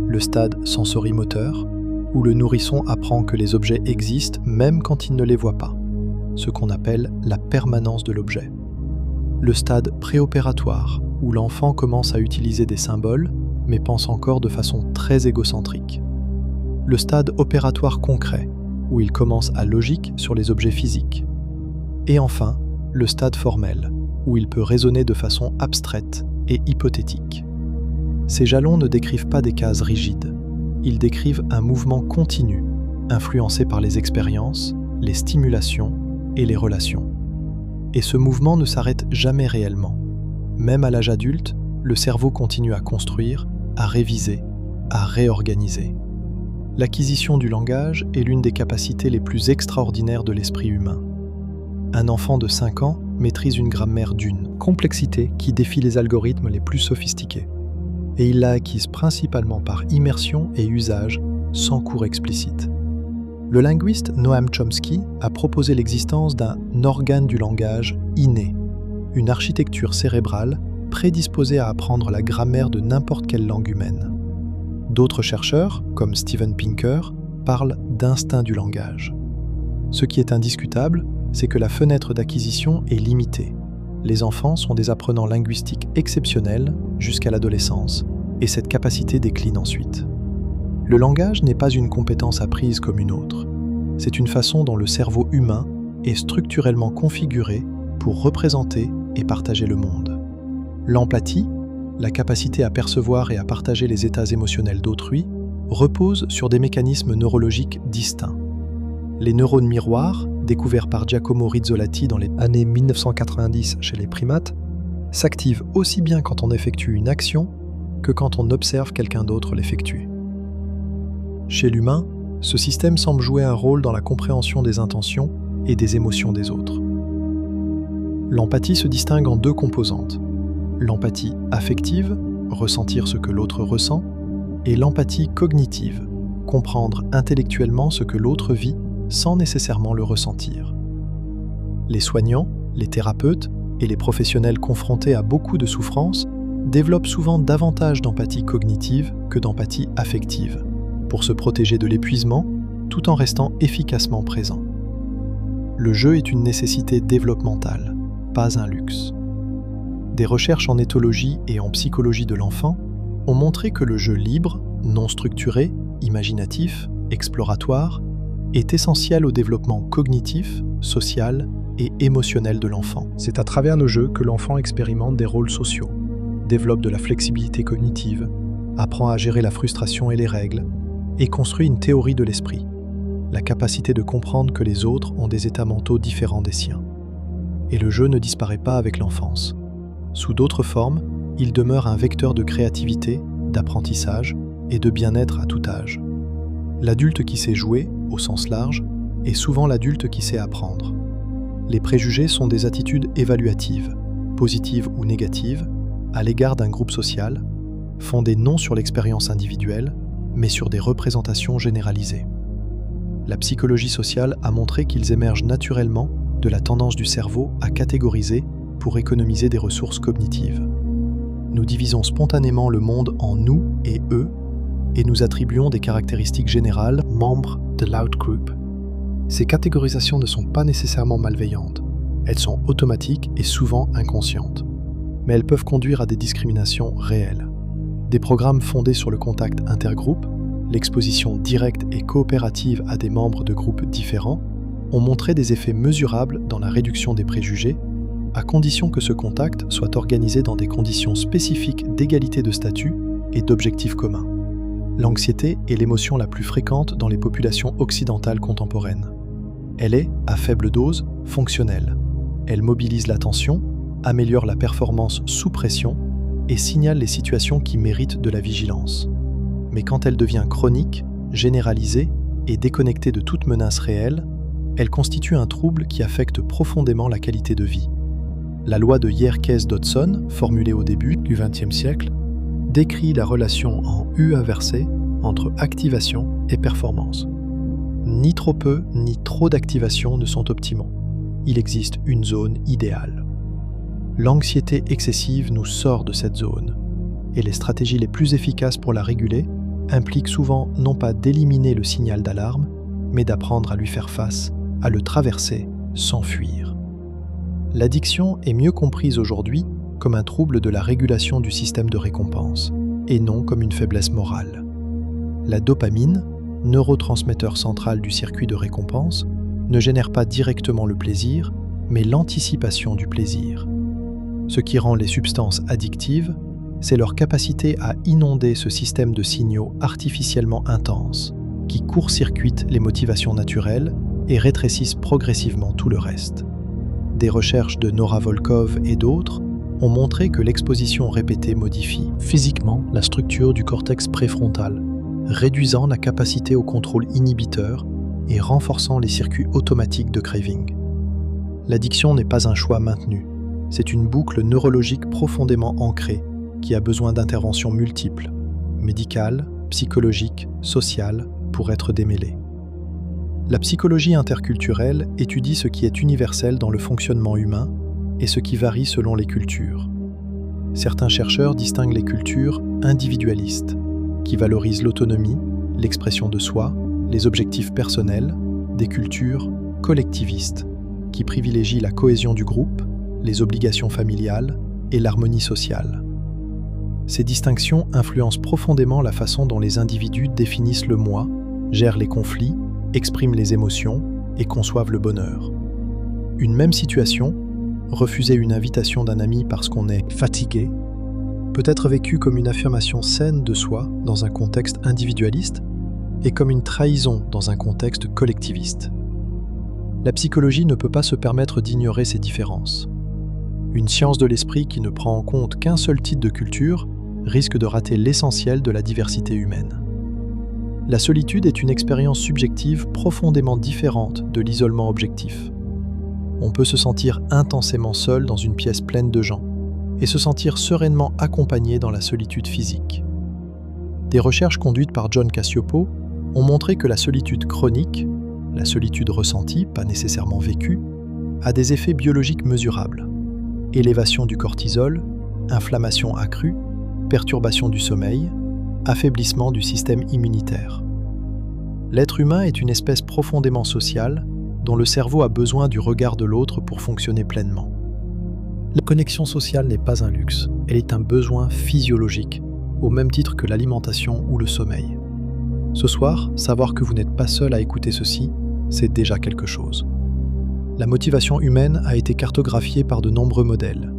Le stade sensorimoteur, où le nourrisson apprend que les objets existent même quand il ne les voit pas, ce qu'on appelle la permanence de l'objet. Le stade préopératoire, où l'enfant commence à utiliser des symboles, mais pense encore de façon très égocentrique. Le stade opératoire concret, où il commence à logique sur les objets physiques. Et enfin, le stade formel, où il peut raisonner de façon abstraite et hypothétique. Ces jalons ne décrivent pas des cases rigides, ils décrivent un mouvement continu, influencé par les expériences, les stimulations et les relations. Et ce mouvement ne s'arrête jamais réellement. Même à l'âge adulte, le cerveau continue à construire, à réviser, à réorganiser. L'acquisition du langage est l'une des capacités les plus extraordinaires de l'esprit humain. Un enfant de 5 ans maîtrise une grammaire d'une complexité qui défie les algorithmes les plus sophistiqués. Et il l'a acquise principalement par immersion et usage, sans cours explicite. Le linguiste Noam Chomsky a proposé l'existence d'un organe du langage inné, une architecture cérébrale prédisposée à apprendre la grammaire de n'importe quelle langue humaine. D'autres chercheurs, comme Steven Pinker, parlent d'instinct du langage. Ce qui est indiscutable, c'est que la fenêtre d'acquisition est limitée. Les enfants sont des apprenants linguistiques exceptionnels jusqu'à l'adolescence, et cette capacité décline ensuite. Le langage n'est pas une compétence apprise comme une autre. C'est une façon dont le cerveau humain est structurellement configuré pour représenter et partager le monde. L'empathie, la capacité à percevoir et à partager les états émotionnels d'autrui, repose sur des mécanismes neurologiques distincts. Les neurones miroirs, découverts par Giacomo Rizzolatti dans les années 1990 chez les primates, s'activent aussi bien quand on effectue une action que quand on observe quelqu'un d'autre l'effectuer. Chez l'humain, ce système semble jouer un rôle dans la compréhension des intentions et des émotions des autres. L'empathie se distingue en 2 composantes. L'empathie affective, ressentir ce que l'autre ressent, et l'empathie cognitive, comprendre intellectuellement ce que l'autre vit sans nécessairement le ressentir. Les soignants, les thérapeutes et les professionnels confrontés à beaucoup de souffrances développent souvent davantage d'empathie cognitive que d'empathie affective, pour se protéger de l'épuisement tout en restant efficacement présent. Le jeu est une nécessité développementale, pas un luxe. Des recherches en éthologie et en psychologie de l'enfant ont montré que le jeu libre, non structuré, imaginatif, exploratoire, est essentiel au développement cognitif, social et émotionnel de l'enfant. C'est à travers nos jeux que l'enfant expérimente des rôles sociaux, développe de la flexibilité cognitive, apprend à gérer la frustration et les règles, et construit une théorie de l'esprit, la capacité de comprendre que les autres ont des états mentaux différents des siens. Et le jeu ne disparaît pas avec l'enfance. Sous d'autres formes, il demeure un vecteur de créativité, d'apprentissage et de bien-être à tout âge. L'adulte qui sait jouer, au sens large, est souvent l'adulte qui sait apprendre. Les préjugés sont des attitudes évaluatives, positives ou négatives, à l'égard d'un groupe social, fondées non sur l'expérience individuelle, mais sur des représentations généralisées. La psychologie sociale a montré qu'ils émergent naturellement de la tendance du cerveau à catégoriser pour économiser des ressources cognitives. Nous divisons spontanément le monde en nous et eux, et nous attribuons des caractéristiques générales, membres de l'outgroup. Ces catégorisations ne sont pas nécessairement malveillantes. Elles sont automatiques et souvent inconscientes. Mais elles peuvent conduire à des discriminations réelles. Des programmes fondés sur le contact intergroupe, l'exposition directe et coopérative à des membres de groupes différents, ont montré des effets mesurables dans la réduction des préjugés, à condition que ce contact soit organisé dans des conditions spécifiques d'égalité de statut et d'objectifs communs. L'anxiété est l'émotion la plus fréquente dans les populations occidentales contemporaines. Elle est, à faible dose, fonctionnelle. Elle mobilise l'attention, améliore la performance sous pression et signale les situations qui méritent de la vigilance. Mais quand elle devient chronique, généralisée et déconnectée de toute menace réelle, elle constitue un trouble qui affecte profondément la qualité de vie. La loi de Yerkes-Dodson, formulée au début du XXe siècle, décrit la relation en U inversée entre activation et performance. Ni trop peu, ni trop d'activation ne sont optimaux. Il existe une zone idéale. L'anxiété excessive nous sort de cette zone, et les stratégies les plus efficaces pour la réguler impliquent souvent non pas d'éliminer le signal d'alarme, mais d'apprendre à lui faire face, à le traverser sans fuir. L'addiction est mieux comprise aujourd'hui comme un trouble de la régulation du système de récompense, et non comme une faiblesse morale. La dopamine, neurotransmetteur central du circuit de récompense, ne génère pas directement le plaisir, mais l'anticipation du plaisir. Ce qui rend les substances addictives, c'est leur capacité à inonder ce système de signaux artificiellement intenses, qui court-circuitent les motivations naturelles et rétrécissent progressivement tout le reste. Des recherches de Nora Volkov et d'autres ont montré que l'exposition répétée modifie physiquement la structure du cortex préfrontal, réduisant la capacité au contrôle inhibiteur et renforçant les circuits automatiques de craving. L'addiction n'est pas un choix maintenu, c'est une boucle neurologique profondément ancrée qui a besoin d'interventions multiples, médicales, psychologiques, sociales, pour être démêlée. La psychologie interculturelle étudie ce qui est universel dans le fonctionnement humain et ce qui varie selon les cultures. Certains chercheurs distinguent les cultures individualistes, qui valorisent l'autonomie, l'expression de soi, les objectifs personnels, des cultures collectivistes, qui privilégient la cohésion du groupe, les obligations familiales et l'harmonie sociale. Ces distinctions influencent profondément la façon dont les individus définissent le moi, gèrent les conflits, expriment les émotions et conçoivent le bonheur. Une même situation, refuser une invitation d'un ami parce qu'on est fatigué, peut être vécue comme une affirmation saine de soi dans un contexte individualiste et comme une trahison dans un contexte collectiviste. La psychologie ne peut pas se permettre d'ignorer ces différences. Une science de l'esprit qui ne prend en compte qu'un seul type de culture risque de rater l'essentiel de la diversité humaine. La solitude est une expérience subjective profondément différente de l'isolement objectif. On peut se sentir intensément seul dans une pièce pleine de gens et se sentir sereinement accompagné dans la solitude physique. Des recherches conduites par John Cacioppo ont montré que la solitude chronique, la solitude ressentie, pas nécessairement vécue, a des effets biologiques mesurables. Élévation du cortisol, inflammation accrue, perturbation du sommeil, affaiblissement du système immunitaire. L'être humain est une espèce profondément sociale dont le cerveau a besoin du regard de l'autre pour fonctionner pleinement. La connexion sociale n'est pas un luxe, elle est un besoin physiologique, au même titre que l'alimentation ou le sommeil. Ce soir, savoir que vous n'êtes pas seul à écouter ceci, c'est déjà quelque chose. La motivation humaine a été cartographiée par de nombreux modèles.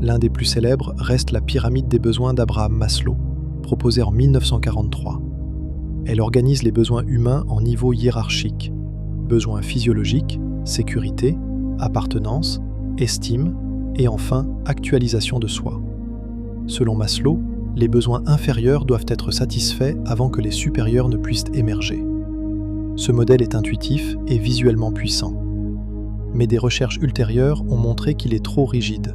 L'un des plus célèbres reste la pyramide des besoins d'Abraham Maslow, proposée en 1943. Elle organise les besoins humains en niveaux hiérarchiques: besoins physiologiques, sécurité, appartenance, estime et enfin actualisation de soi. Selon Maslow, les besoins inférieurs doivent être satisfaits avant que les supérieurs ne puissent émerger. Ce modèle est intuitif et visuellement puissant. Mais des recherches ultérieures ont montré qu'il est trop rigide.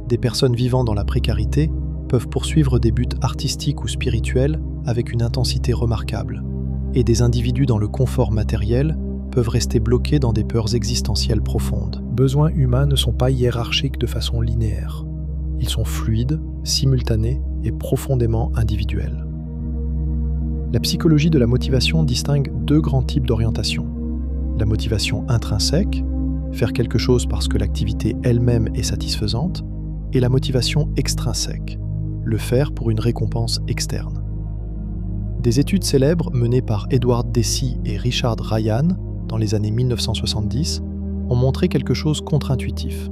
Des personnes vivant dans la précarité peuvent poursuivre des buts artistiques ou spirituels avec une intensité remarquable, et des individus dans le confort matériel peuvent rester bloqués dans des peurs existentielles profondes. Besoins humains ne sont pas hiérarchiques de façon linéaire. Ils sont fluides, simultanés et profondément individuels. La psychologie de la motivation distingue deux grands types d'orientation. La motivation intrinsèque, faire quelque chose parce que l'activité elle-même est satisfaisante, et la motivation extrinsèque, le faire pour une récompense externe. Des études célèbres menées par Edward Deci et Richard Ryan dans les années 1970 ont montré quelque chose contre-intuitif.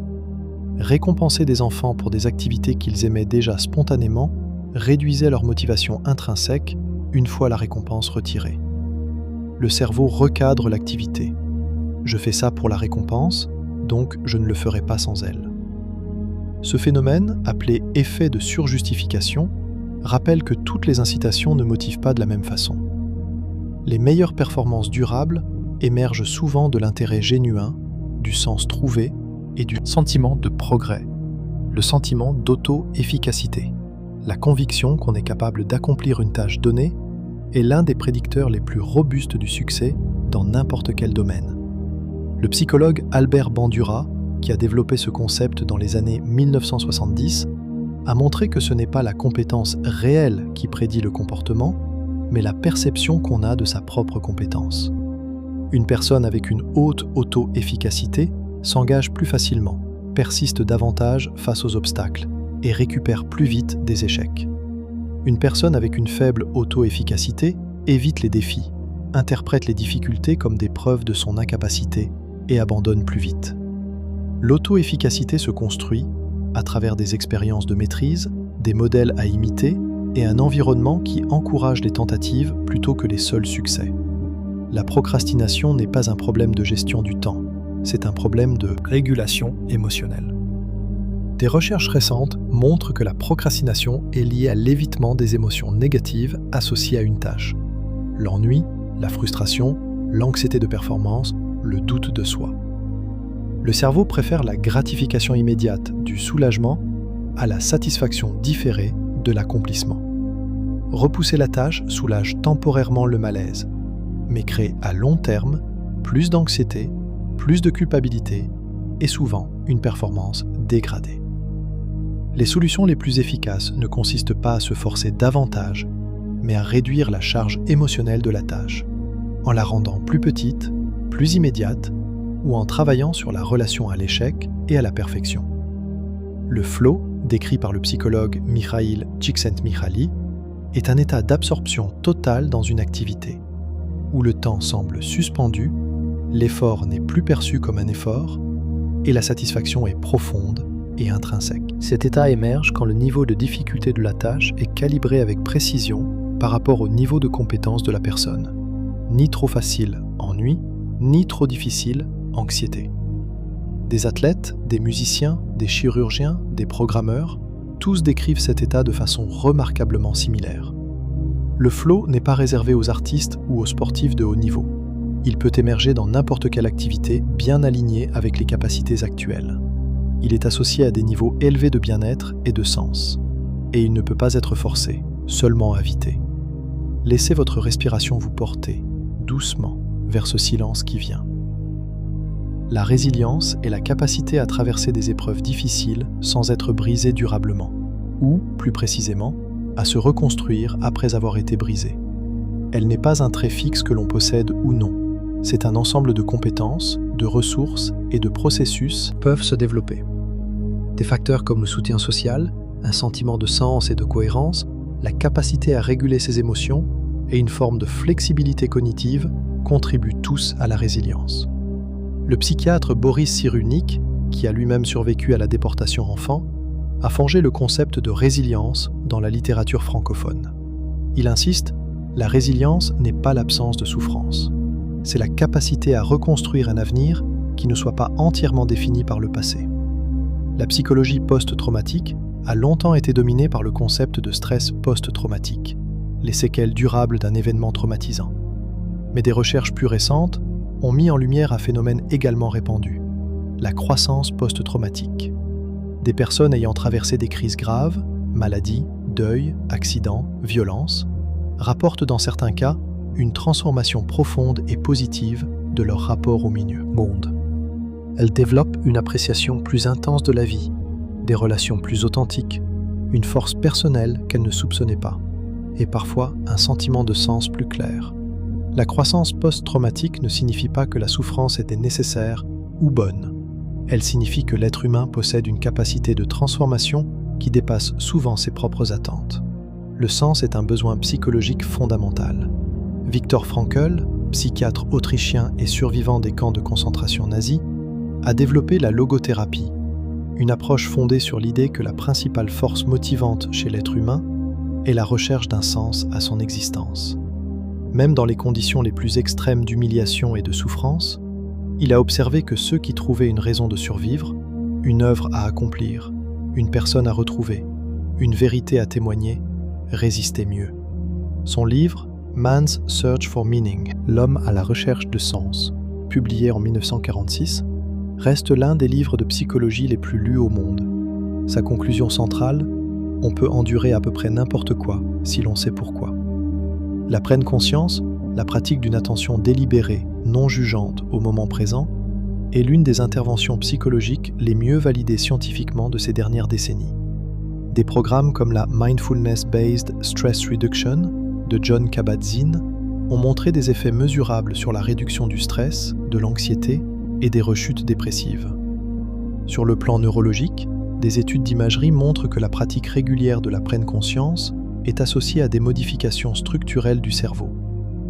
Récompenser des enfants pour des activités qu'ils aimaient déjà spontanément réduisait leur motivation intrinsèque une fois la récompense retirée. Le cerveau recadre l'activité. Je fais ça pour la récompense, donc je ne le ferai pas sans elle. Ce phénomène, appelé effet de surjustification, rappelle que toutes les incitations ne motivent pas de la même façon. Les meilleures performances durables émergent souvent de l'intérêt genuin, du sens trouvé et du sentiment de progrès, le sentiment d'auto-efficacité. La conviction qu'on est capable d'accomplir une tâche donnée est l'un des prédicteurs les plus robustes du succès dans n'importe quel domaine. Le psychologue Albert Bandura, qui a développé ce concept dans les années 1970, a montré que ce n'est pas la compétence réelle qui prédit le comportement, mais la perception qu'on a de sa propre compétence. Une personne avec une haute auto-efficacité s'engage plus facilement, persiste davantage face aux obstacles et récupère plus vite des échecs. Une personne avec une faible auto-efficacité évite les défis, interprète les difficultés comme des preuves de son incapacité et abandonne plus vite. L'auto-efficacité se construit à travers des expériences de maîtrise, des modèles à imiter et un environnement qui encourage les tentatives plutôt que les seuls succès. La procrastination n'est pas un problème de gestion du temps, c'est un problème de régulation émotionnelle. Des recherches récentes montrent que la procrastination est liée à l'évitement des émotions négatives associées à une tâche. L'ennui, la frustration, l'anxiété de performance, le doute de soi. Le cerveau préfère la gratification immédiate du soulagement à la satisfaction différée de l'accomplissement. Repousser la tâche soulage temporairement le malaise, mais crée à long terme plus d'anxiété, plus de culpabilité et souvent une performance dégradée. Les solutions les plus efficaces ne consistent pas à se forcer davantage, mais à réduire la charge émotionnelle de la tâche, en la rendant plus petite, plus immédiate, ou en travaillant sur la relation à l'échec et à la perfection. Le flow, décrit par le psychologue Mihaly Csikszentmihalyi, est un état d'absorption totale dans une activité, où le temps semble suspendu, l'effort n'est plus perçu comme un effort, et la satisfaction est profonde et intrinsèque. Cet état émerge quand le niveau de difficulté de la tâche est calibré avec précision par rapport au niveau de compétence de la personne. Ni trop facile, ennui, ni trop difficile, anxiété. Des athlètes, des musiciens, des chirurgiens, des programmeurs, tous décrivent cet état de façon remarquablement similaire. Le flow n'est pas réservé aux artistes ou aux sportifs de haut niveau. Il peut émerger dans n'importe quelle activité bien alignée avec les capacités actuelles. Il est associé à des niveaux élevés de bien-être et de sens. Et il ne peut pas être forcé, seulement invité. Laissez votre respiration vous porter, doucement, vers ce silence qui vient. La résilience est la capacité à traverser des épreuves difficiles sans être brisé durablement, ou, plus précisément, à se reconstruire après avoir été brisé. Elle n'est pas un trait fixe que l'on possède ou non. C'est un ensemble de compétences, de ressources et de processus peuvent se développer. Des facteurs comme le soutien social, un sentiment de sens et de cohérence, la capacité à réguler ses émotions et une forme de flexibilité cognitive contribuent tous à la résilience. Le psychiatre Boris Cyrulnik, qui a lui-même survécu à la déportation enfant, a forgé le concept de résilience dans la littérature francophone. Il insiste, la résilience n'est pas l'absence de souffrance. C'est la capacité à reconstruire un avenir qui ne soit pas entièrement défini par le passé. La psychologie post-traumatique a longtemps été dominée par le concept de stress post-traumatique, les séquelles durables d'un événement traumatisant. Mais des recherches plus récentes ont mis en lumière un phénomène également répandu, la croissance post-traumatique. Des personnes ayant traversé des crises graves, maladies, deuil, accidents, violences, rapportent dans certains cas une transformation profonde et positive de leur rapport au monde. Elles développent une appréciation plus intense de la vie, des relations plus authentiques, une force personnelle qu'elles ne soupçonnaient pas, et parfois un sentiment de sens plus clair. La croissance post-traumatique ne signifie pas que la souffrance était nécessaire ou bonne. Elle signifie que l'être humain possède une capacité de transformation qui dépasse souvent ses propres attentes. Le sens est un besoin psychologique fondamental. Viktor Frankl, psychiatre autrichien et survivant des camps de concentration nazis, a développé la logothérapie, une approche fondée sur l'idée que la principale force motivante chez l'être humain est la recherche d'un sens à son existence. Même dans les conditions les plus extrêmes d'humiliation et de souffrance, il a observé que ceux qui trouvaient une raison de survivre, une œuvre à accomplir, une personne à retrouver, une vérité à témoigner, résistaient mieux. Son livre, Man's Search for Meaning, L'homme à la recherche de sens, publié en 1946, reste l'un des livres de psychologie les plus lus au monde. Sa conclusion centrale, on peut endurer à peu près n'importe quoi si l'on sait pourquoi. La pleine conscience, la pratique d'une attention délibérée, non jugeante au moment présent, est l'une des interventions psychologiques les mieux validées scientifiquement de ces dernières décennies. Des programmes comme la Mindfulness-Based Stress Reduction de Jon Kabat-Zinn ont montré des effets mesurables sur la réduction du stress, de l'anxiété et des rechutes dépressives. Sur le plan neurologique, des études d'imagerie montrent que la pratique régulière de la pleine conscience est associée à des modifications structurelles du cerveau,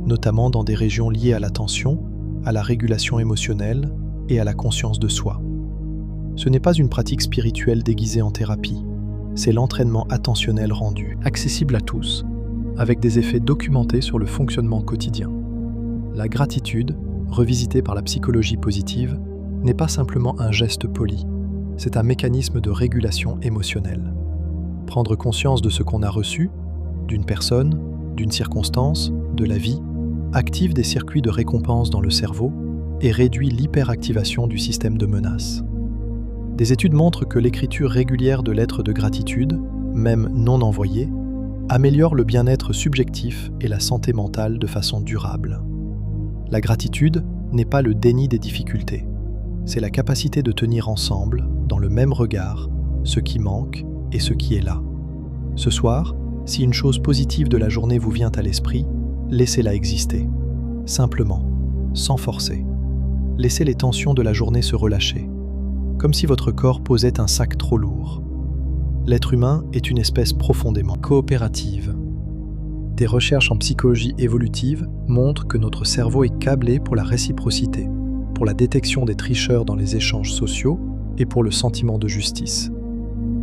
notamment dans des régions liées à l'attention, à la régulation émotionnelle et à la conscience de soi. Ce n'est pas une pratique spirituelle déguisée en thérapie, c'est l'entraînement attentionnel rendu, accessible à tous, avec des effets documentés sur le fonctionnement quotidien. La gratitude, revisitée par la psychologie positive, n'est pas simplement un geste poli, c'est un mécanisme de régulation émotionnelle. Prendre conscience de ce qu'on a reçu, d'une personne, d'une circonstance, de la vie, active des circuits de récompense dans le cerveau et réduit l'hyperactivation du système de menace. Des études montrent que l'écriture régulière de lettres de gratitude, même non envoyées, améliore le bien-être subjectif et la santé mentale de façon durable. La gratitude n'est pas le déni des difficultés, c'est la capacité de tenir ensemble, dans le même regard, ce qui manque et ce qui est là. Ce soir, si une chose positive de la journée vous vient à l'esprit, laissez-la exister. Simplement, sans forcer. Laissez les tensions de la journée se relâcher, comme si votre corps posait un sac trop lourd. L'être humain est une espèce profondément coopérative. Des recherches en psychologie évolutive montrent que notre cerveau est câblé pour la réciprocité, pour la détection des tricheurs dans les échanges sociaux et pour le sentiment de justice.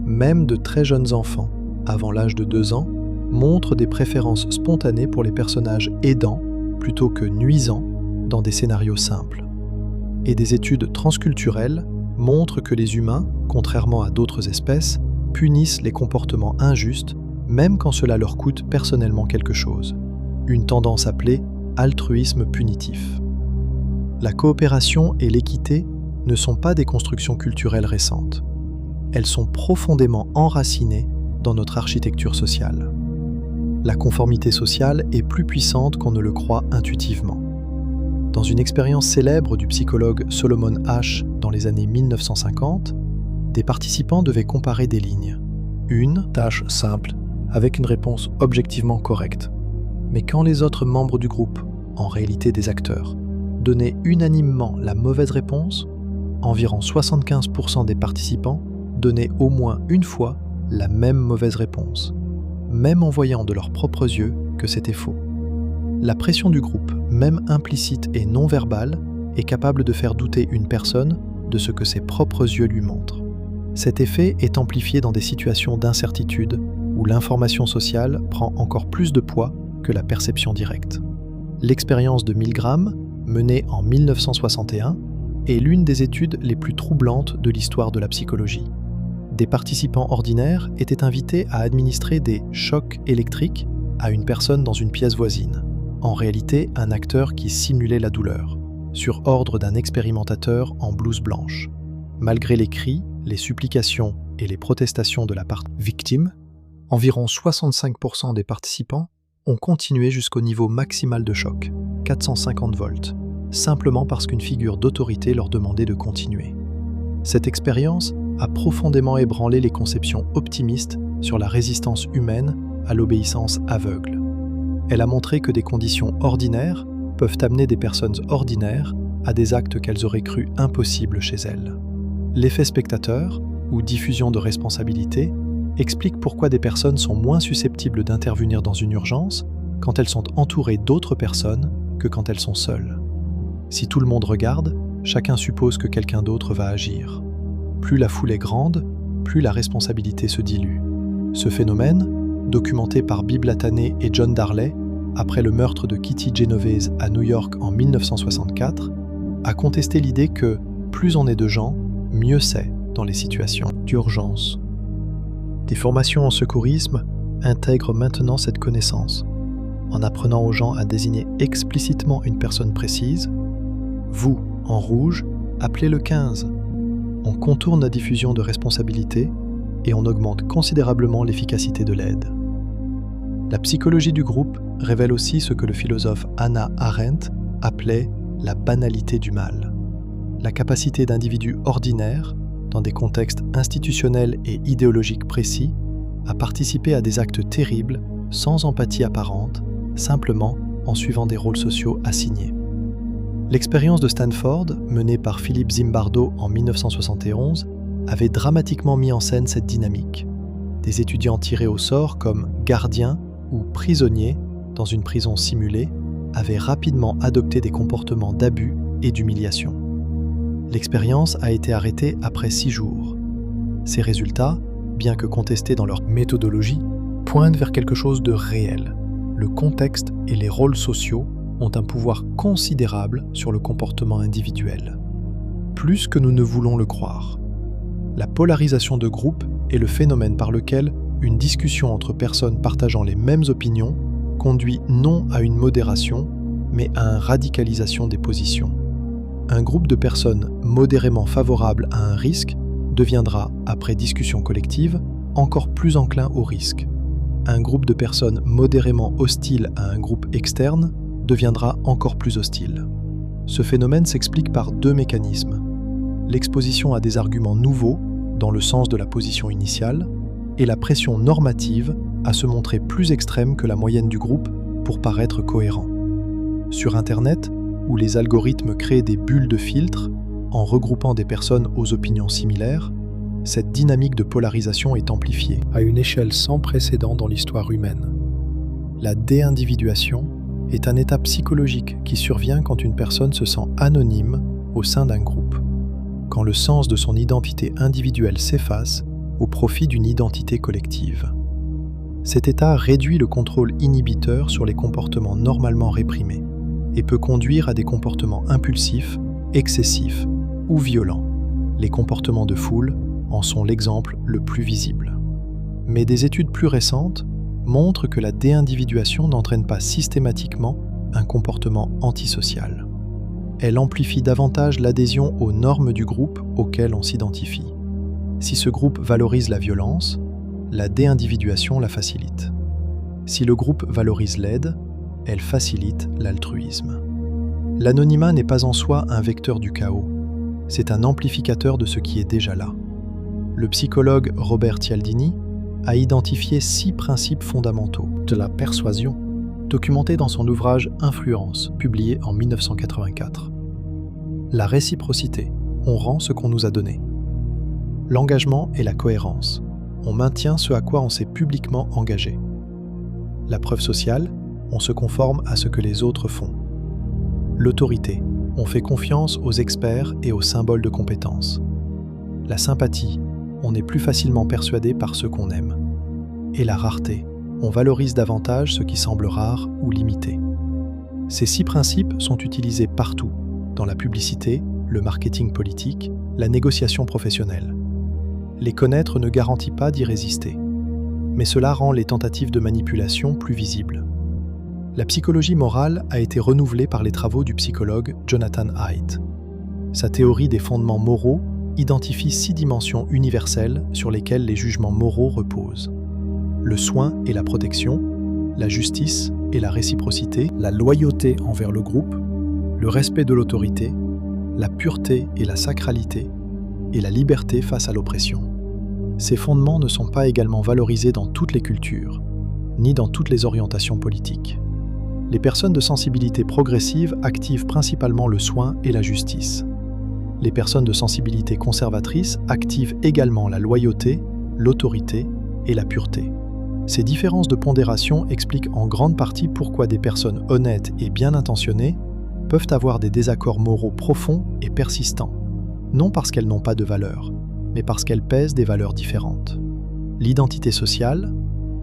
Même de très jeunes enfants, avant l'âge de 2 ans, montrent des préférences spontanées pour les personnages aidants plutôt que nuisants dans des scénarios simples. Et des études transculturelles montrent que les humains, contrairement à d'autres espèces, punissent les comportements injustes même quand cela leur coûte personnellement quelque chose. Une tendance appelée altruisme punitif. La coopération et l'équité ne sont pas des constructions culturelles récentes. Elles sont profondément enracinées dans notre architecture sociale. La conformité sociale est plus puissante qu'on ne le croit intuitivement. Dans une expérience célèbre du psychologue Solomon Asch dans les années 1950, des participants devaient comparer des lignes. Une tâche simple, avec une réponse objectivement correcte. Mais quand les autres membres du groupe, en réalité des acteurs, donnaient unanimement la mauvaise réponse, environ 75% des participants donnaient au moins une fois la même mauvaise réponse, même en voyant de leurs propres yeux que c'était faux. La pression du groupe, même implicite et non verbale, est capable de faire douter une personne de ce que ses propres yeux lui montrent. Cet effet est amplifié dans des situations d'incertitude où l'information sociale prend encore plus de poids que la perception directe. L'expérience de Milgram, menée en 1961, est l'une des études les plus troublantes de l'histoire de la psychologie. Des participants ordinaires étaient invités à administrer des chocs électriques à une personne dans une pièce voisine, en réalité un acteur qui simulait la douleur, sur ordre d'un expérimentateur en blouse blanche. Malgré les cris, les supplications et les protestations de la part victime, environ 65% des participants ont continué jusqu'au niveau maximal de choc, 450 volts, simplement parce qu'une figure d'autorité leur demandait de continuer. Cette expérience a profondément ébranlé les conceptions optimistes sur la résistance humaine à l'obéissance aveugle. Elle a montré que des conditions ordinaires peuvent amener des personnes ordinaires à des actes qu'elles auraient cru impossibles chez elles. L'effet spectateur, ou diffusion de responsabilité, explique pourquoi des personnes sont moins susceptibles d'intervenir dans une urgence quand elles sont entourées d'autres personnes que quand elles sont seules. Si tout le monde regarde, chacun suppose que quelqu'un d'autre va agir. Plus la foule est grande, plus la responsabilité se dilue. Ce phénomène, documenté par Bill Latané et John Darley après le meurtre de Kitty Genovese à New York en 1964, a contesté l'idée que plus on est de gens, mieux c'est dans les situations d'urgence. Des formations en secourisme intègrent maintenant cette connaissance, en apprenant aux gens à désigner explicitement une personne précise. Vous, en rouge, appelez le 15. On contourne la diffusion de responsabilité et on augmente considérablement l'efficacité de l'aide. La psychologie du groupe révèle aussi ce que le philosophe Hannah Arendt appelait la banalité du mal. La capacité d'individus ordinaires, dans des contextes institutionnels et idéologiques précis, à participer à des actes terribles sans empathie apparente, simplement en suivant des rôles sociaux assignés. L'expérience de Stanford, menée par Philippe Zimbardo en 1971, avait dramatiquement mis en scène cette dynamique. Des étudiants tirés au sort comme gardiens ou prisonniers dans une prison simulée avaient rapidement adopté des comportements d'abus et d'humiliation. L'expérience a été arrêtée après 6 jours. Ces résultats, bien que contestés dans leur méthodologie, pointent vers quelque chose de réel. Le contexte et les rôles sociaux ont un pouvoir considérable sur le comportement individuel. Plus que nous ne voulons le croire. La polarisation de groupe est le phénomène par lequel une discussion entre personnes partageant les mêmes opinions conduit non à une modération, mais à une radicalisation des positions. Un groupe de personnes modérément favorables à un risque deviendra, après discussion collective, encore plus enclin au risque. Un groupe de personnes modérément hostiles à un groupe externe deviendra encore plus hostile. Ce phénomène s'explique par 2 mécanismes. L'exposition à des arguments nouveaux, dans le sens de la position initiale, et la pression normative à se montrer plus extrême que la moyenne du groupe pour paraître cohérent. Sur Internet, où les algorithmes créent des bulles de filtre en regroupant des personnes aux opinions similaires, cette dynamique de polarisation est amplifiée à une échelle sans précédent dans l'histoire humaine. La déindividuation est un état psychologique qui survient quand une personne se sent anonyme au sein d'un groupe, quand le sens de son identité individuelle s'efface au profit d'une identité collective. Cet état réduit le contrôle inhibiteur sur les comportements normalement réprimés et peut conduire à des comportements impulsifs, excessifs ou violents. Les comportements de foule en sont l'exemple le plus visible. Mais des études plus récentes montrent que la déindividuation n'entraîne pas systématiquement un comportement antisocial. Elle amplifie davantage l'adhésion aux normes du groupe auquel on s'identifie. Si ce groupe valorise la violence, la déindividuation la facilite. Si le groupe valorise l'aide, elle facilite l'altruisme. L'anonymat n'est pas en soi un vecteur du chaos, c'est un amplificateur de ce qui est déjà là. Le psychologue Robert Cialdini a identifié 6 principes fondamentaux de la persuasion, documentés dans son ouvrage Influence, publié en 1984. La réciprocité, on rend ce qu'on nous a donné. L'engagement et la cohérence, on maintient ce à quoi on s'est publiquement engagé. La preuve sociale, on se conforme à ce que les autres font. L'autorité, on fait confiance aux experts et aux symboles de compétence. La sympathie, on est plus facilement persuadé par ceux qu'on aime. Et la rareté, on valorise davantage ce qui semble rare ou limité. Ces 6 principes sont utilisés partout, dans la publicité, le marketing politique, la négociation professionnelle. Les connaître ne garantit pas d'y résister, mais cela rend les tentatives de manipulation plus visibles. La psychologie morale a été renouvelée par les travaux du psychologue Jonathan Haidt. Sa théorie des fondements moraux identifie 6 dimensions universelles sur lesquelles les jugements moraux reposent. Le soin et la protection, la justice et la réciprocité, la loyauté envers le groupe, le respect de l'autorité, la pureté et la sacralité, et la liberté face à l'oppression. Ces fondements ne sont pas également valorisés dans toutes les cultures, ni dans toutes les orientations politiques. Les personnes de sensibilité progressive activent principalement le soin et la justice. Les personnes de sensibilité conservatrice activent également la loyauté, l'autorité et la pureté. Ces différences de pondération expliquent en grande partie pourquoi des personnes honnêtes et bien intentionnées peuvent avoir des désaccords moraux profonds et persistants, non parce qu'elles n'ont pas de valeur, mais parce qu'elles pèsent des valeurs différentes. L'identité sociale,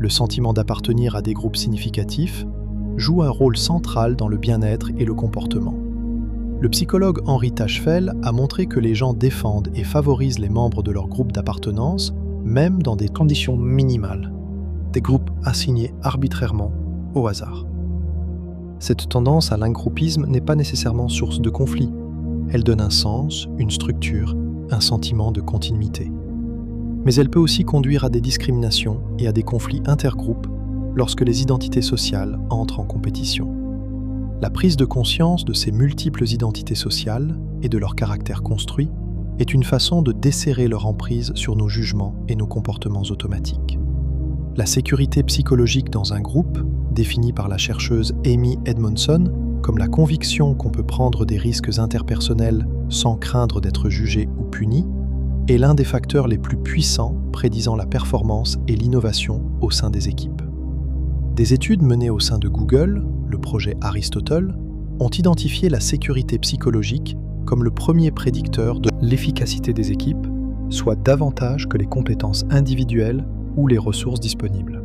le sentiment d'appartenir à des groupes significatifs, joue un rôle central dans le bien-être et le comportement. Le psychologue Henri Tachfel a montré que les gens défendent et favorisent les membres de leur groupe d'appartenance, même dans des conditions minimales, des groupes assignés arbitrairement au hasard. Cette tendance à l'ingroupisme n'est pas nécessairement source de conflit. Elle donne un sens, une structure, un sentiment de continuité. Mais elle peut aussi conduire à des discriminations et à des conflits intergroupes lorsque les identités sociales entrent en compétition. La prise de conscience de ces multiples identités sociales et de leur caractère construit est une façon de desserrer leur emprise sur nos jugements et nos comportements automatiques. La sécurité psychologique dans un groupe, définie par la chercheuse Amy Edmondson comme la conviction qu'on peut prendre des risques interpersonnels sans craindre d'être jugé ou puni, est l'un des facteurs les plus puissants prédisant la performance et l'innovation au sein des équipes. Des études menées au sein de Google, le projet Aristotle, ont identifié la sécurité psychologique comme le premier prédicteur de l'efficacité des équipes, soit davantage que les compétences individuelles ou les ressources disponibles.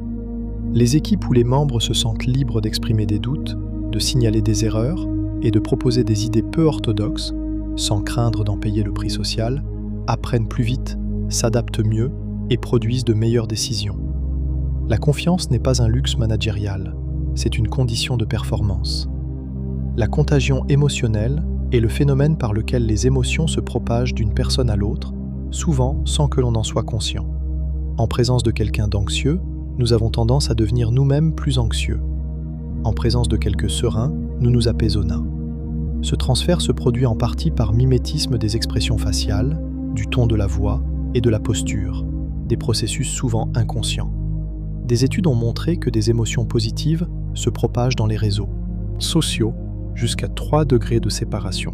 Les équipes où les membres se sentent libres d'exprimer des doutes, de signaler des erreurs et de proposer des idées peu orthodoxes, sans craindre d'en payer le prix social, apprennent plus vite, s'adaptent mieux et produisent de meilleures décisions. La confiance n'est pas un luxe managérial, c'est une condition de performance. La contagion émotionnelle est le phénomène par lequel les émotions se propagent d'une personne à l'autre, souvent sans que l'on en soit conscient. En présence de quelqu'un d'anxieux, nous avons tendance à devenir nous-mêmes plus anxieux. En présence de quelqu'un serein, nous nous apaisonnons. Ce transfert se produit en partie par mimétisme des expressions faciales, du ton de la voix et de la posture, des processus souvent inconscients. Des études ont montré que des émotions positives se propagent dans les réseaux sociaux jusqu'à 3 degrés de séparation.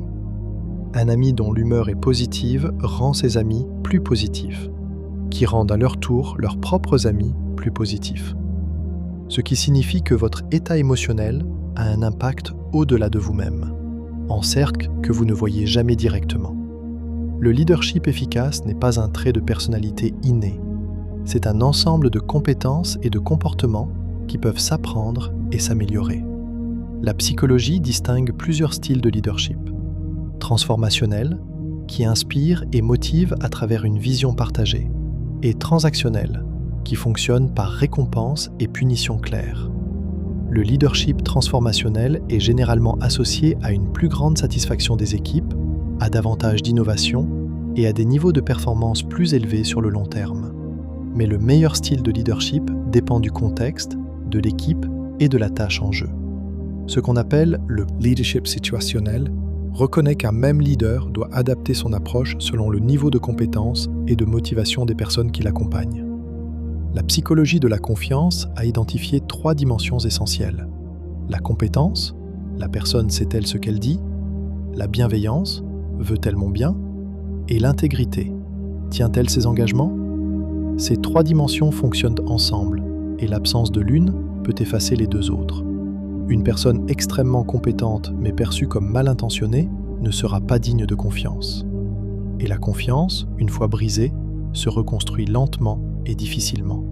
Un ami dont l'humeur est positive rend ses amis plus positifs, qui rendent à leur tour leurs propres amis plus positifs. Ce qui signifie que votre état émotionnel a un impact au-delà de vous-même, en cercle que vous ne voyez jamais directement. Le leadership efficace n'est pas un trait de personnalité inné, c'est un ensemble de compétences et de comportements qui peuvent s'apprendre et s'améliorer. La psychologie distingue plusieurs styles de leadership. Transformationnel, qui inspire et motive à travers une vision partagée, et transactionnel, qui fonctionne par récompense et punition claire. Le leadership transformationnel est généralement associé à une plus grande satisfaction des équipes, à davantage d'innovation et à des niveaux de performance plus élevés sur le long terme. Mais le meilleur style de leadership dépend du contexte, de l'équipe et de la tâche en jeu. Ce qu'on appelle le leadership situationnel reconnaît qu'un même leader doit adapter son approche selon le niveau de compétence et de motivation des personnes qui l'accompagnent. La psychologie de la confiance a identifié 3 dimensions essentielles. La compétence, la personne sait-elle ce qu'elle dit? La bienveillance, veut-elle mon bien? Et l'intégrité, tient-elle ses engagements? Ces 3 dimensions fonctionnent ensemble, et l'absence de l'une peut effacer les 2 autres. Une personne extrêmement compétente mais perçue comme mal intentionnée ne sera pas digne de confiance. Et la confiance, une fois brisée, se reconstruit lentement et difficilement.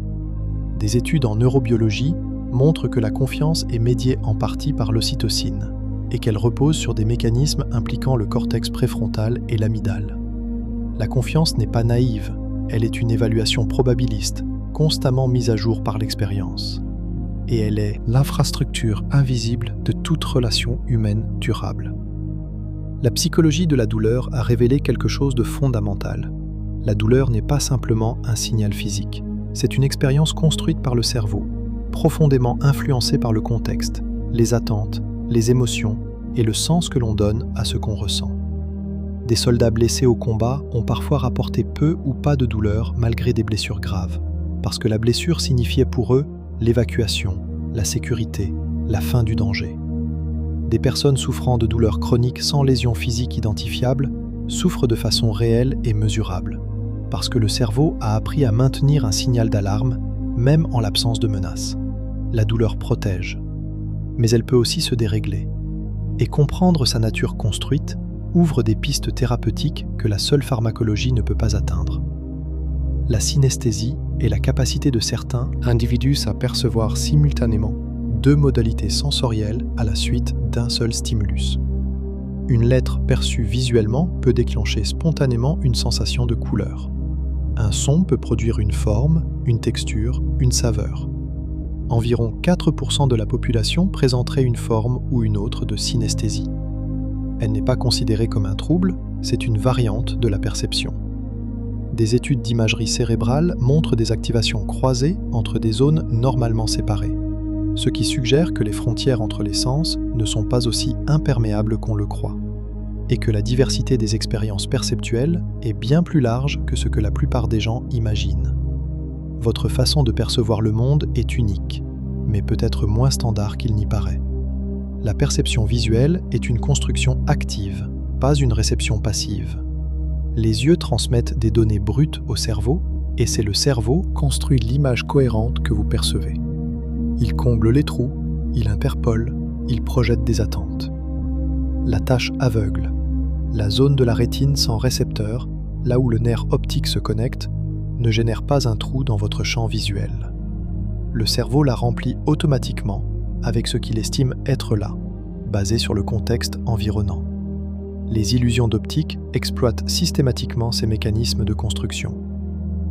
Des études en neurobiologie montrent que la confiance est médiée en partie par l'ocytocine et qu'elle repose sur des mécanismes impliquant le cortex préfrontal et l'amygdale. La confiance n'est pas naïve, elle est une évaluation probabiliste, constamment mise à jour par l'expérience. Et elle est l'infrastructure invisible de toute relation humaine durable. La psychologie de la douleur a révélé quelque chose de fondamental. La douleur n'est pas simplement un signal physique, c'est une expérience construite par le cerveau, profondément influencée par le contexte, les attentes, les émotions et le sens que l'on donne à ce qu'on ressent. Des soldats blessés au combat ont parfois rapporté peu ou pas de douleur malgré des blessures graves, parce que la blessure signifiait pour eux l'évacuation, la sécurité, la fin du danger. Des personnes souffrant de douleurs chroniques sans lésions physiques identifiables souffrent de façon réelle et mesurable, parce que le cerveau a appris à maintenir un signal d'alarme, même en l'absence de menace. La douleur protège, mais elle peut aussi se dérégler. Et comprendre sa nature construite ouvre des pistes thérapeutiques que la seule pharmacologie ne peut pas atteindre. La synesthésie est la capacité de certains individus à percevoir simultanément 2 modalités sensorielles à la suite d'un seul stimulus. Une lettre perçue visuellement peut déclencher spontanément une sensation de couleur. Un son peut produire une forme, une texture, une saveur. Environ 4% de la population présenterait une forme ou une autre de synesthésie. Elle n'est pas considérée comme un trouble, c'est une variante de la perception. Des études d'imagerie cérébrale montrent des activations croisées entre des zones normalement séparées, ce qui suggère que les frontières entre les sens ne sont pas aussi imperméables qu'on le croit, et que la diversité des expériences perceptuelles est bien plus large que ce que la plupart des gens imaginent. Votre façon de percevoir le monde est unique, mais peut-être moins standard qu'il n'y paraît. La perception visuelle est une construction active, pas une réception passive. Les yeux transmettent des données brutes au cerveau, et c'est le cerveau qui construit l'image cohérente que vous percevez. Il comble les trous, il interpole, il projette des attentes. La tâche aveugle, la zone de la rétine sans récepteur, là où le nerf optique se connecte, ne génère pas un trou dans votre champ visuel. Le cerveau la remplit automatiquement avec ce qu'il estime être là, basé sur le contexte environnant. Les illusions d'optique exploitent systématiquement ces mécanismes de construction.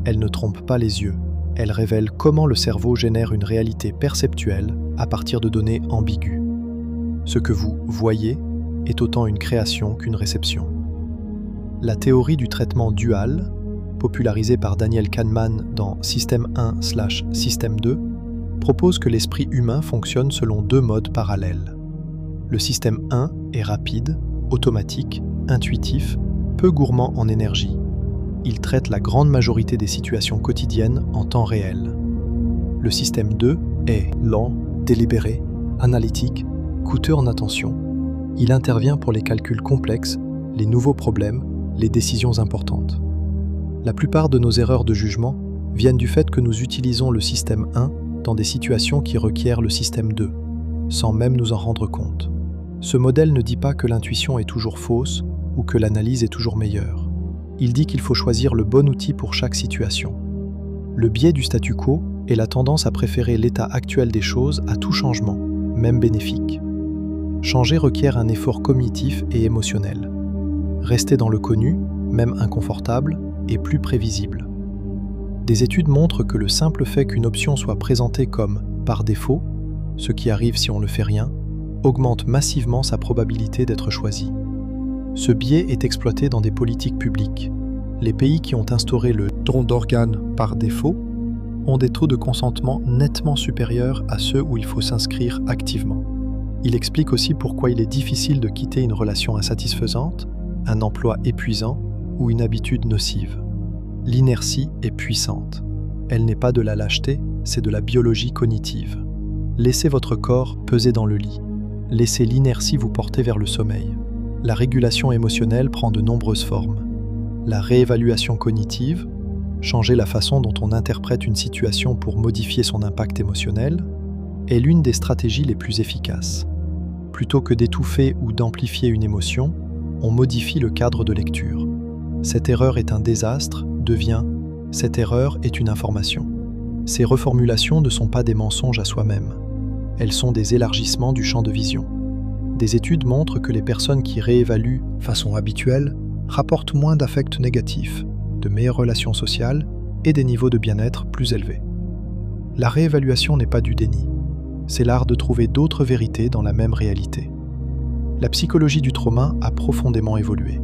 Elles ne trompent pas les yeux, elles révèlent comment le cerveau génère une réalité perceptuelle à partir de données ambiguës. Ce que vous voyez est autant une création qu'une réception. La théorie du traitement dual, popularisée par Daniel Kahneman dans Système 1/Système 2, propose que l'esprit humain fonctionne selon 2 modes parallèles. Le système 1 est rapide, automatique, intuitif, peu gourmand en énergie. Il traite la grande majorité des situations quotidiennes en temps réel. Le système 2 est lent, délibéré, analytique, coûteux en attention. Il intervient pour les calculs complexes, les nouveaux problèmes, les décisions importantes. La plupart de nos erreurs de jugement viennent du fait que nous utilisons le système 1 dans des situations qui requièrent le système 2, sans même nous en rendre compte. Ce modèle ne dit pas que l'intuition est toujours fausse ou que l'analyse est toujours meilleure. Il dit qu'il faut choisir le bon outil pour chaque situation. Le biais du statu quo est la tendance à préférer l'état actuel des choses à tout changement, même bénéfique. Changer requiert un effort cognitif et émotionnel. Rester dans le connu, même inconfortable, est plus prévisible. Des études montrent que le simple fait qu'une option soit présentée comme « par défaut », ce qui arrive si on ne fait rien, augmente massivement sa probabilité d'être choisie. Ce biais est exploité dans des politiques publiques. Les pays qui ont instauré le don d'organes par défaut ont des taux de consentement nettement supérieurs à ceux où il faut s'inscrire activement. Il explique aussi pourquoi il est difficile de quitter une relation insatisfaisante, un emploi épuisant ou une habitude nocive. L'inertie est puissante. Elle n'est pas de la lâcheté, c'est de la biologie cognitive. Laissez votre corps peser dans le lit. Laissez l'inertie vous porter vers le sommeil. La régulation émotionnelle prend de nombreuses formes. La réévaluation cognitive, changer la façon dont on interprète une situation pour modifier son impact émotionnel, est l'une des stratégies les plus efficaces. Plutôt que d'étouffer ou d'amplifier une émotion, on modifie le cadre de lecture. Cette erreur est un désastre devient « cette erreur est une information ». Ces reformulations ne sont pas des mensonges à soi-même. Elles sont des élargissements du champ de vision. Des études montrent que les personnes qui réévaluent façon habituelle rapportent moins d'affects négatifs, de meilleures relations sociales et des niveaux de bien-être plus élevés. La réévaluation n'est pas du déni. C'est l'art de trouver d'autres vérités dans la même réalité. La psychologie du trauma a profondément évolué.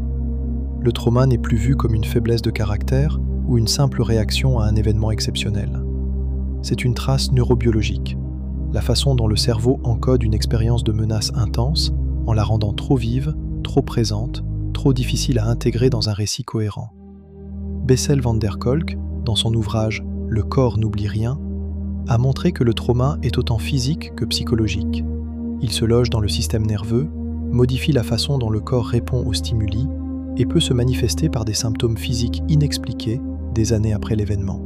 Le trauma n'est plus vu comme une faiblesse de caractère ou une simple réaction à un événement exceptionnel. C'est une trace neurobiologique, la façon dont le cerveau encode une expérience de menace intense en la rendant trop vive, trop présente, trop difficile à intégrer dans un récit cohérent. Bessel van der Kolk, dans son ouvrage « Le corps n'oublie rien », a montré que le trauma est autant physique que psychologique. Il se loge dans le système nerveux, modifie la façon dont le corps répond aux stimuli et peut se manifester par des symptômes physiques inexpliqués des années après l'événement.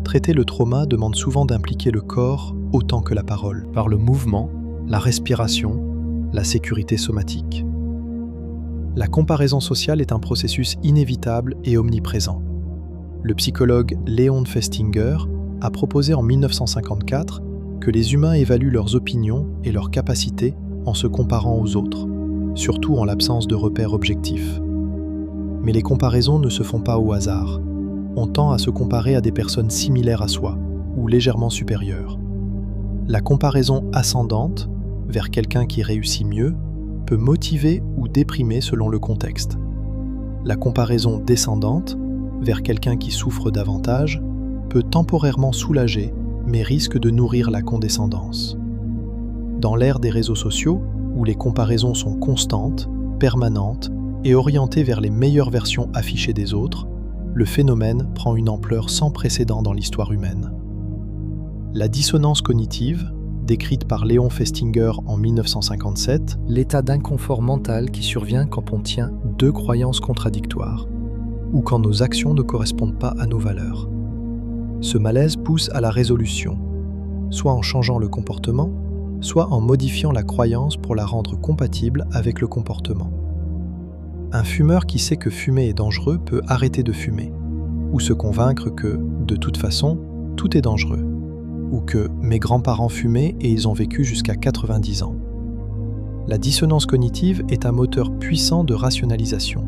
Traiter le trauma demande souvent d'impliquer le corps autant que la parole, par le mouvement, la respiration, la sécurité somatique. La comparaison sociale est un processus inévitable et omniprésent. Le psychologue Léon Festinger a proposé en 1954 que les humains évaluent leurs opinions et leurs capacités en se comparant aux autres, surtout en l'absence de repères objectifs. Mais les comparaisons ne se font pas au hasard. On tend à se comparer à des personnes similaires à soi, ou légèrement supérieures. La comparaison ascendante, vers quelqu'un qui réussit mieux, peut motiver ou déprimer selon le contexte. La comparaison descendante, vers quelqu'un qui souffre davantage, peut temporairement soulager, mais risque de nourrir la condescendance. Dans l'ère des réseaux sociaux, où les comparaisons sont constantes, permanentes et orientées vers les meilleures versions affichées des autres, le phénomène prend une ampleur sans précédent dans l'histoire humaine. La dissonance cognitive, décrite par Léon Festinger en 1957, l'état d'inconfort mental qui survient quand on tient deux croyances contradictoires, ou quand nos actions ne correspondent pas à nos valeurs. Ce malaise pousse à la résolution, soit en changeant le comportement, soit en modifiant la croyance pour la rendre compatible avec le comportement. Un fumeur qui sait que fumer est dangereux peut arrêter de fumer, ou se convaincre que, de toute façon, tout est dangereux, ou que mes grands-parents fumaient et ils ont vécu jusqu'à 90 ans. La dissonance cognitive est un moteur puissant de rationalisation.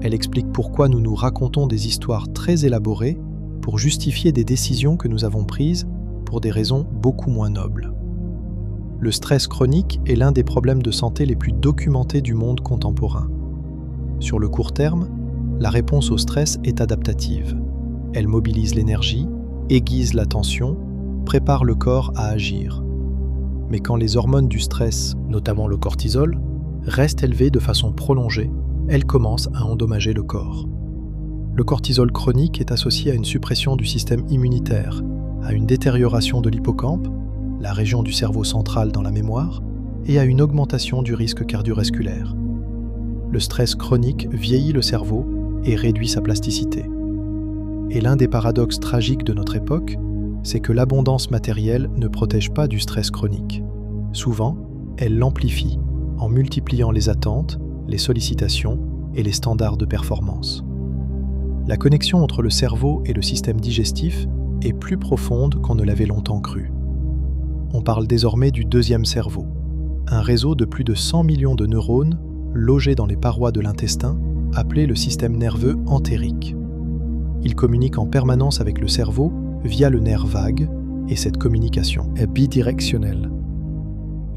Elle explique pourquoi nous nous racontons des histoires très élaborées pour justifier des décisions que nous avons prises pour des raisons beaucoup moins nobles. Le stress chronique est l'un des problèmes de santé les plus documentés du monde contemporain. Sur le court terme, la réponse au stress est adaptative. Elle mobilise l'énergie, aiguise l'attention, prépare le corps à agir. Mais quand les hormones du stress, notamment le cortisol, restent élevées de façon prolongée, elles commencent à endommager le corps. Le cortisol chronique est associé à une suppression du système immunitaire, à une détérioration de l'hippocampe, la région du cerveau central dans la mémoire, et à une augmentation du risque cardiovasculaire. Le stress chronique vieillit le cerveau et réduit sa plasticité. Et l'un des paradoxes tragiques de notre époque, c'est que l'abondance matérielle ne protège pas du stress chronique. Souvent, elle l'amplifie en multipliant les attentes, les sollicitations et les standards de performance. La connexion entre le cerveau et le système digestif est plus profonde qu'on ne l'avait longtemps cru. On parle désormais du deuxième cerveau, un réseau de plus de 100 millions de neurones logés dans les parois de l'intestin, appelé le système nerveux entérique. Il communique en permanence avec le cerveau via le nerf vague, et cette communication est bidirectionnelle.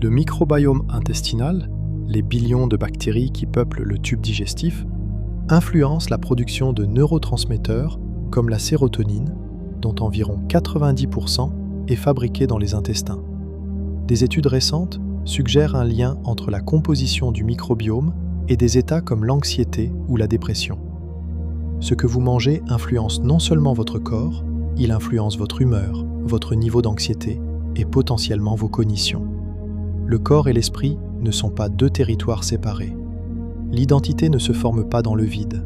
Le microbiome intestinal, les billions de bactéries qui peuplent le tube digestif, influence la production de neurotransmetteurs comme la sérotonine, dont environ 90% est fabriquée dans les intestins. Des études récentes suggèrent un lien entre la composition du microbiome et des états comme l'anxiété ou la dépression. Ce que vous mangez influence non seulement votre corps, il influence votre humeur, votre niveau d'anxiété et potentiellement vos cognitions. Le corps et l'esprit ne sont pas deux territoires séparés. L'identité ne se forme pas dans le vide.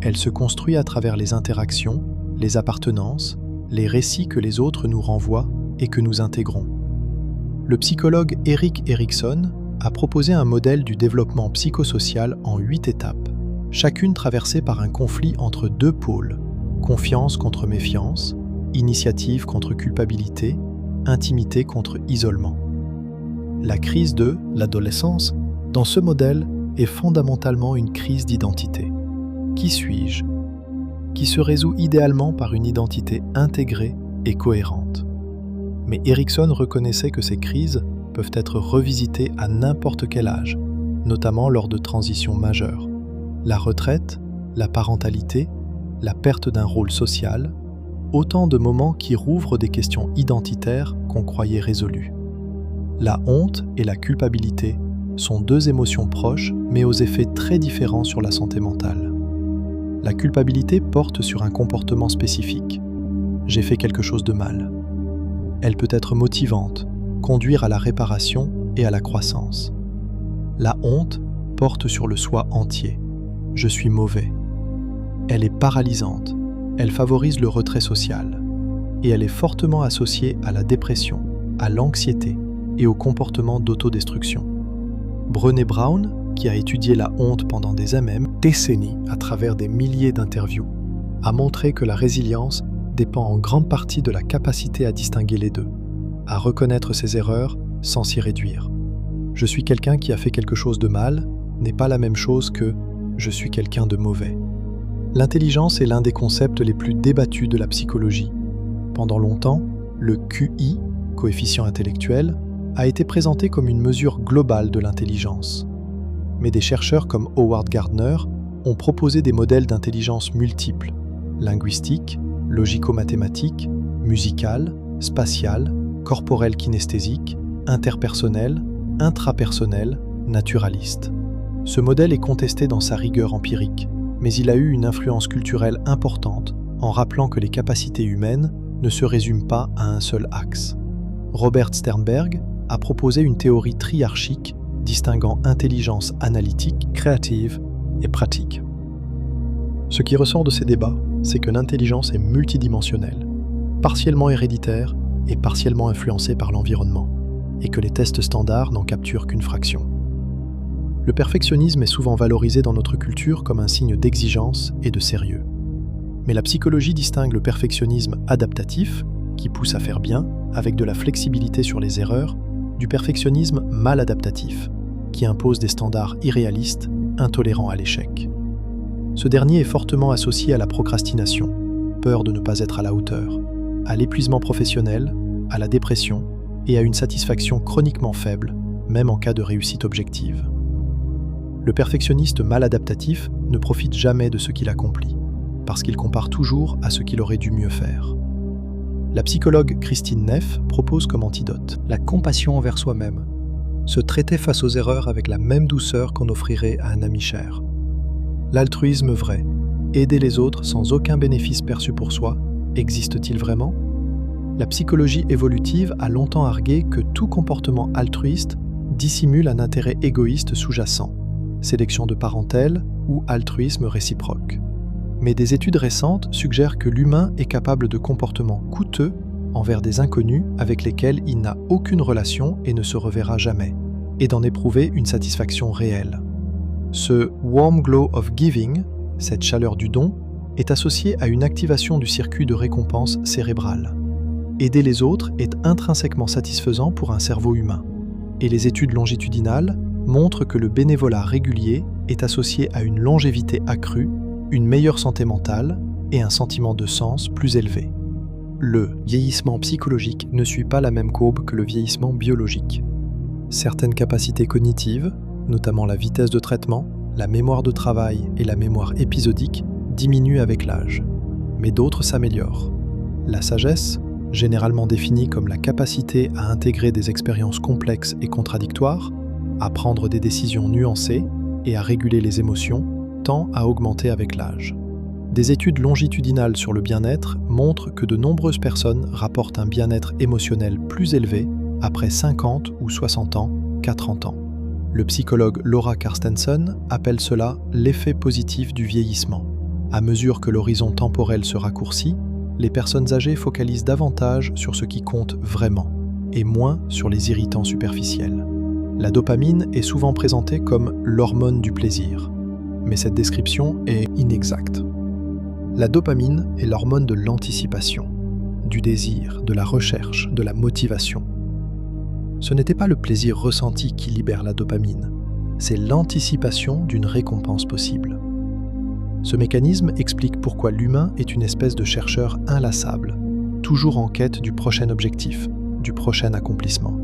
Elle se construit à travers les interactions, les appartenances, les récits que les autres nous renvoient et que nous intégrons. Le psychologue Erik Erikson a proposé un modèle du développement psychosocial en 8 étapes, chacune traversée par un conflit entre deux pôles, confiance contre méfiance, initiative contre culpabilité, intimité contre isolement. La crise de l'adolescence, dans ce modèle, est fondamentalement une crise d'identité. Qui suis-je ? Qui se résout idéalement par une identité intégrée et cohérente. Mais Erikson reconnaissait que ces crises peuvent être revisitées à n'importe quel âge, notamment lors de transitions majeures. La retraite, la parentalité, la perte d'un rôle social, autant de moments qui rouvrent des questions identitaires qu'on croyait résolues. La honte et la culpabilité sont deux émotions proches, mais aux effets très différents sur la santé mentale. La culpabilité porte sur un comportement spécifique. J'ai fait quelque chose de mal. Elle peut être motivante, conduire à la réparation et à la croissance. La honte porte sur le soi entier. Je suis mauvais. Elle est paralysante. Elle favorise le retrait social. Et elle est fortement associée à la dépression, à l'anxiété et au comportement d'autodestruction. Brené Brown, qui a étudié la honte pendant des décennies à travers des milliers d'interviews, a montré que la résilience dépend en grande partie de la capacité à distinguer les deux, à reconnaître ses erreurs sans s'y réduire. Je suis quelqu'un qui a fait quelque chose de mal n'est pas la même chose que je suis quelqu'un de mauvais. L'intelligence est l'un des concepts les plus débattus de la psychologie. Pendant longtemps, le QI, coefficient intellectuel, a été présenté comme une mesure globale de l'intelligence. Mais des chercheurs comme Howard Gardner ont proposé des modèles d'intelligence multiples, linguistique, logico-mathématique, musicale, spatiale, corporelle kinesthésique, interpersonnelle, intrapersonnelle, naturaliste. Ce modèle est contesté dans sa rigueur empirique, mais il a eu une influence culturelle importante en rappelant que les capacités humaines ne se résument pas à un seul axe. Robert Sternberg a proposé une théorie triarchique distinguant intelligence analytique, créative et pratique. Ce qui ressort de ces débats, c'est que l'intelligence est multidimensionnelle, partiellement héréditaire et partiellement influencée par l'environnement, et que les tests standards n'en capturent qu'une fraction. Le perfectionnisme est souvent valorisé dans notre culture comme un signe d'exigence et de sérieux. Mais la psychologie distingue le perfectionnisme adaptatif, qui pousse à faire bien, avec de la flexibilité sur les erreurs, du perfectionnisme maladaptatif, qui impose des standards irréalistes, intolérants à l'échec. Ce dernier est fortement associé à la procrastination, peur de ne pas être à la hauteur, à l'épuisement professionnel, à la dépression et à une satisfaction chroniquement faible, même en cas de réussite objective. Le perfectionniste maladaptatif ne profite jamais de ce qu'il accomplit, parce qu'il compare toujours à ce qu'il aurait dû mieux faire. La psychologue Christine Neff propose comme antidote la compassion envers soi-même, se traiter face aux erreurs avec la même douceur qu'on offrirait à un ami cher. L'altruisme vrai, aider les autres sans aucun bénéfice perçu pour soi, existe-t-il vraiment ? La psychologie évolutive a longtemps argué que tout comportement altruiste dissimule un intérêt égoïste sous-jacent, sélection de parentèle ou altruisme réciproque. Mais des études récentes suggèrent que l'humain est capable de comportements coûteux envers des inconnus avec lesquels il n'a aucune relation et ne se reverra jamais, et d'en éprouver une satisfaction réelle. Ce « warm glow of giving », cette chaleur du don, est associé à une activation du circuit de récompense cérébrale. Aider les autres est intrinsèquement satisfaisant pour un cerveau humain, et les études longitudinales montrent que le bénévolat régulier est associé à une longévité accrue, une meilleure santé mentale et un sentiment de sens plus élevé. Le vieillissement psychologique ne suit pas la même courbe que le vieillissement biologique. Certaines capacités cognitives, notamment la vitesse de traitement, la mémoire de travail et la mémoire épisodique, diminuent avec l'âge, mais d'autres s'améliorent. La sagesse, généralement définie comme la capacité à intégrer des expériences complexes et contradictoires, à prendre des décisions nuancées et à réguler les émotions, tend à augmenter avec l'âge. Des études longitudinales sur le bien-être montrent que de nombreuses personnes rapportent un bien-être émotionnel plus élevé après 50 ou 60 ans qu'à 30 ans. Le psychologue Laura Carstensen appelle cela l'effet positif du vieillissement. À mesure que l'horizon temporel se raccourcit, les personnes âgées focalisent davantage sur ce qui compte vraiment et moins sur les irritants superficiels. La dopamine est souvent présentée comme l'hormone du plaisir, mais cette description est inexacte. La dopamine est l'hormone de l'anticipation, du désir, de la recherche, de la motivation. Ce n'était pas le plaisir ressenti qui libère la dopamine, c'est l'anticipation d'une récompense possible. Ce mécanisme explique pourquoi l'humain est une espèce de chercheur inlassable, toujours en quête du prochain objectif, du prochain accomplissement.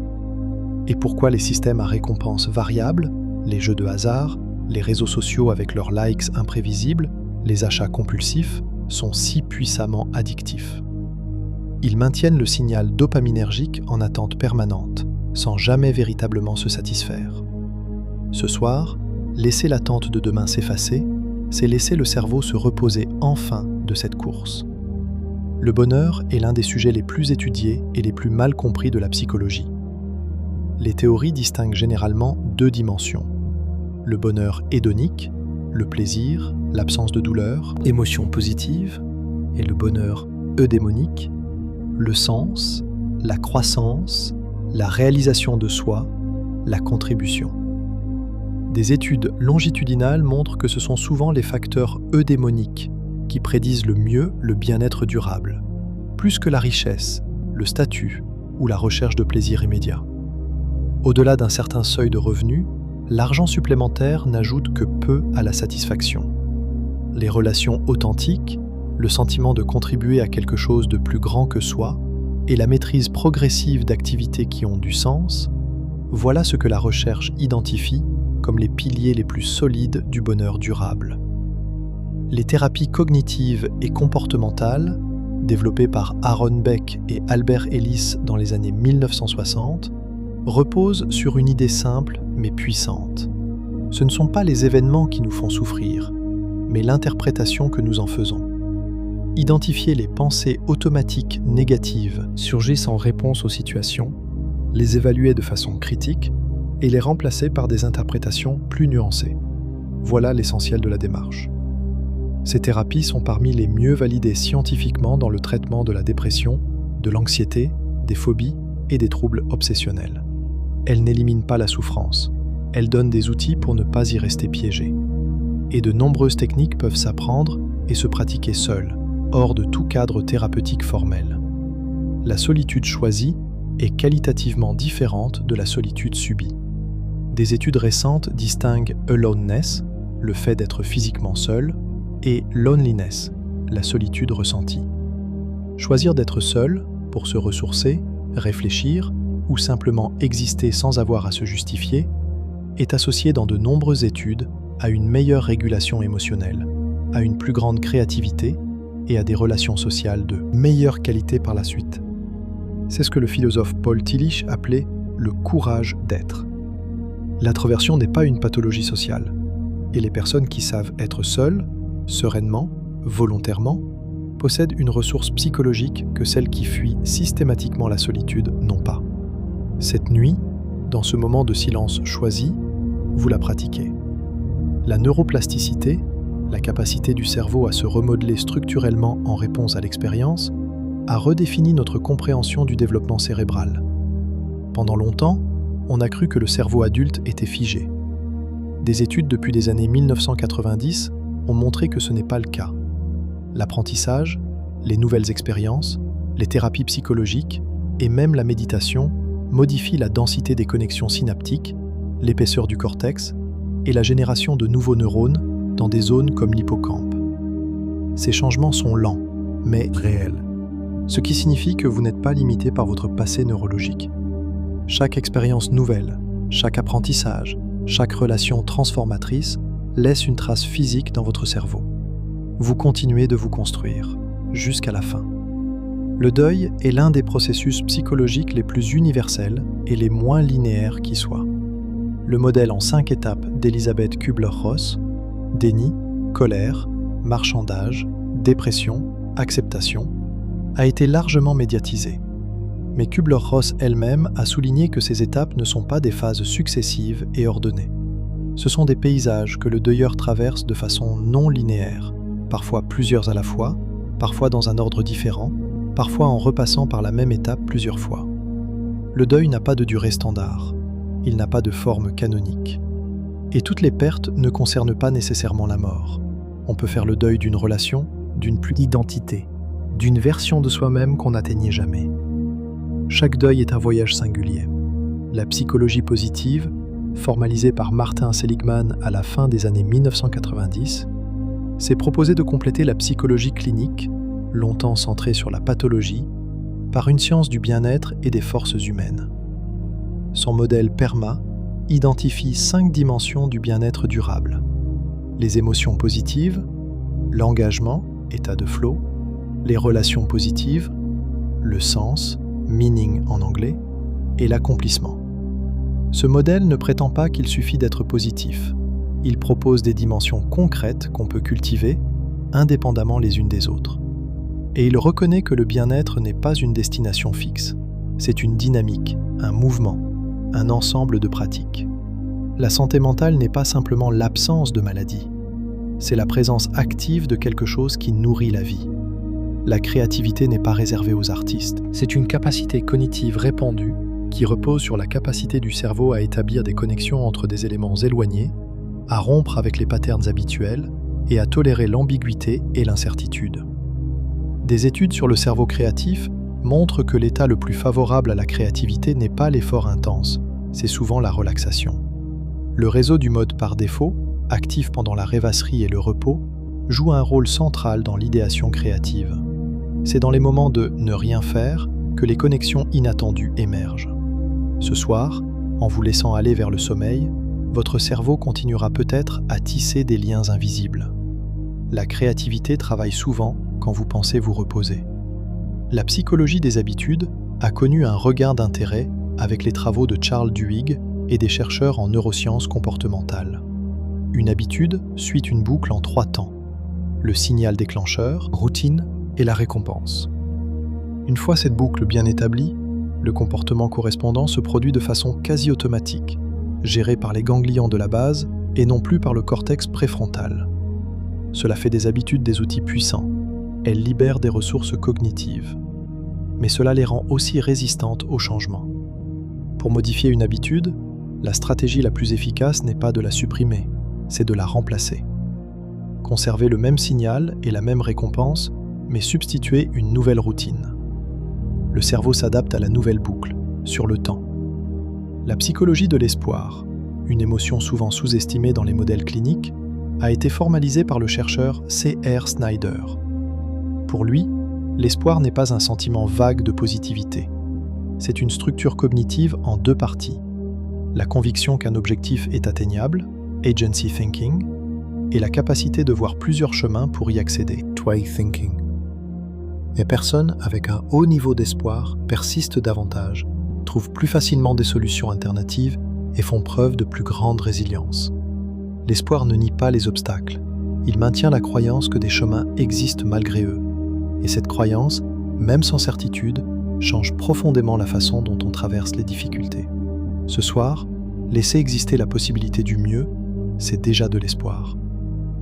Et pourquoi les systèmes à récompense variables, les jeux de hasard, les réseaux sociaux avec leurs likes imprévisibles, les achats compulsifs, sont si puissamment addictifs. Ils maintiennent le signal dopaminergique en attente permanente, sans jamais véritablement se satisfaire. Ce soir, laisser l'attente de demain s'effacer, c'est laisser le cerveau se reposer enfin de cette course. Le bonheur est l'un des sujets les plus étudiés et les plus mal compris de la psychologie. Les théories distinguent généralement deux dimensions. Le bonheur hédonique, le plaisir, l'absence de douleur, émotion positive, et le bonheur eudémonique, le sens, la croissance, la réalisation de soi, la contribution. Des études longitudinales montrent que ce sont souvent les facteurs eudémoniques qui prédisent le mieux le bien-être durable, plus que la richesse, le statut ou la recherche de plaisir immédiat. Au-delà d'un certain seuil de revenus, l'argent supplémentaire n'ajoute que peu à la satisfaction. Les relations authentiques, le sentiment de contribuer à quelque chose de plus grand que soi et la maîtrise progressive d'activités qui ont du sens, voilà ce que la recherche identifie comme les piliers les plus solides du bonheur durable. Les thérapies cognitives et comportementales, développées par Aaron Beck et Albert Ellis dans les années 1960, reposent sur une idée simple mais puissante. Ce ne sont pas les événements qui nous font souffrir, mais l'interprétation que nous en faisons. Identifier les pensées automatiques négatives surgissent en réponse aux situations, les évaluer de façon critique et les remplacer par des interprétations plus nuancées. Voilà l'essentiel de la démarche. Ces thérapies sont parmi les mieux validées scientifiquement dans le traitement de la dépression, de l'anxiété, des phobies et des troubles obsessionnels. Elles n'éliminent pas la souffrance, elles donnent des outils pour ne pas y rester piégé. Et de nombreuses techniques peuvent s'apprendre et se pratiquer seules, hors de tout cadre thérapeutique formel. La solitude choisie est qualitativement différente de la solitude subie. Des études récentes distinguent aloneness, le fait d'être physiquement seul, et loneliness, la solitude ressentie. Choisir d'être seul, pour se ressourcer, réfléchir ou simplement exister sans avoir à se justifier, est associé dans de nombreuses études à une meilleure régulation émotionnelle, à une plus grande créativité et à des relations sociales de meilleure qualité par la suite. C'est ce que le philosophe Paul Tillich appelait le courage d'être. L'introversion n'est pas une pathologie sociale, et les personnes qui savent être seules, sereinement, volontairement, possèdent une ressource psychologique que celles qui fuient systématiquement la solitude n'ont pas. Cette nuit, dans ce moment de silence choisi, vous la pratiquez. La neuroplasticité, la capacité du cerveau à se remodeler structurellement en réponse à l'expérience, a redéfini notre compréhension du développement cérébral. Pendant longtemps, on a cru que le cerveau adulte était figé. Des études depuis les années 1990 ont montré que ce n'est pas le cas. L'apprentissage, les nouvelles expériences, les thérapies psychologiques et même la méditation modifient la densité des connexions synaptiques, l'épaisseur du cortex et la génération de nouveaux neurones dans des zones comme l'hippocampe. Ces changements sont lents, mais réels, ce qui signifie que vous n'êtes pas limité par votre passé neurologique. Chaque expérience nouvelle, chaque apprentissage, chaque relation transformatrice laisse une trace physique dans votre cerveau. Vous continuez de vous construire, jusqu'à la fin. Le deuil est l'un des processus psychologiques les plus universels et les moins linéaires qui soient. Le modèle en 5 étapes d'Elisabeth Kübler-Ross, déni, colère, marchandage, dépression, acceptation, a été largement médiatisé. Mais Kübler-Ross elle-même a souligné que ces étapes ne sont pas des phases successives et ordonnées. Ce sont des paysages que le deuilleur traverse de façon non linéaire, parfois plusieurs à la fois, parfois dans un ordre différent, parfois en repassant par la même étape plusieurs fois. Le deuil n'a pas de durée standard, il n'a pas de forme canonique. Et toutes les pertes ne concernent pas nécessairement la mort. On peut faire le deuil d'une relation, d'une identité, d'une version de soi-même qu'on n'atteignait jamais. Chaque deuil est un voyage singulier. La psychologie positive, formalisée par Martin Seligman à la fin des années 1990, s'est proposée de compléter la psychologie clinique, longtemps centrée sur la pathologie, par une science du bien-être et des forces humaines. Son modèle PERMA identifie 5 dimensions du bien-être durable. Les émotions positives, l'engagement, état de flow, les relations positives, le sens, meaning en anglais, et l'accomplissement. Ce modèle ne prétend pas qu'il suffit d'être positif. Il propose des dimensions concrètes qu'on peut cultiver, indépendamment les unes des autres. Et il reconnaît que le bien-être n'est pas une destination fixe. C'est une dynamique, un mouvement, un ensemble de pratiques. La santé mentale n'est pas simplement l'absence de maladie. C'est la présence active de quelque chose qui nourrit la vie. La créativité n'est pas réservée aux artistes. C'est une capacité cognitive répandue qui repose sur la capacité du cerveau à établir des connexions entre des éléments éloignés, à rompre avec les patterns habituels et à tolérer l'ambiguïté et l'incertitude. Des études sur le cerveau créatif montrent que l'état le plus favorable à la créativité n'est pas l'effort intense, c'est souvent la relaxation. Le réseau du mode par défaut, actif pendant la rêvasserie et le repos, joue un rôle central dans l'idéation créative. C'est dans les moments de ne rien faire que les connexions inattendues émergent. Ce soir, en vous laissant aller vers le sommeil, votre cerveau continuera peut-être à tisser des liens invisibles. La créativité travaille souvent quand vous pensez vous reposer. La psychologie des habitudes a connu un regain d'intérêt avec les travaux de Charles Duhigg et des chercheurs en neurosciences comportementales. Une habitude suit une boucle en 3 temps. Le signal déclencheur, routine et la récompense. Une fois cette boucle bien établie, le comportement correspondant se produit de façon quasi automatique, géré par les ganglions de la base et non plus par le cortex préfrontal. Cela fait des habitudes des outils puissants. Elles libèrent des ressources cognitives. Mais cela les rend aussi résistantes au changement. Pour modifier une habitude, la stratégie la plus efficace n'est pas de la supprimer, c'est de la remplacer. Conserver le même signal et la même récompense, mais substituer une nouvelle routine. Le cerveau s'adapte à la nouvelle boucle, sur le temps. La psychologie de l'espoir, une émotion souvent sous-estimée dans les modèles cliniques, a été formalisée par le chercheur C.R. Snyder. Pour lui, l'espoir n'est pas un sentiment vague de positivité. C'est une structure cognitive en 2 parties. La conviction qu'un objectif est atteignable, agency thinking, et la capacité de voir plusieurs chemins pour y accéder, twig thinking. Les personnes avec un haut niveau d'espoir persistent davantage, trouvent plus facilement des solutions alternatives et font preuve de plus grande résilience. L'espoir ne nie pas les obstacles. Il maintient la croyance que des chemins existent malgré eux. Et cette croyance, même sans certitude, change profondément la façon dont on traverse les difficultés. Ce soir, laisser exister la possibilité du mieux, c'est déjà de l'espoir.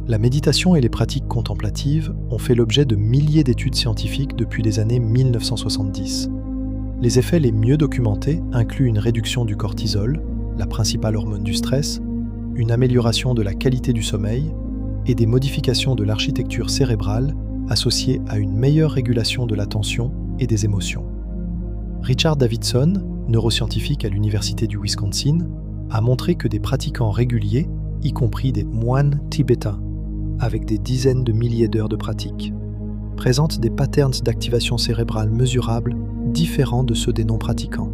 La méditation et les pratiques contemplatives ont fait l'objet de milliers d'études scientifiques depuis les années 1970. Les effets les mieux documentés incluent une réduction du cortisol, la principale hormone du stress, une amélioration de la qualité du sommeil et des modifications de l'architecture cérébrale associées à une meilleure régulation de l'attention et des émotions. Richard Davidson, neuroscientifique à l'Université du Wisconsin, a montré que des pratiquants réguliers, y compris des moines tibétains, avec des dizaines de milliers d'heures de pratique, présentent des patterns d'activation cérébrale mesurables différents de ceux des non-pratiquants,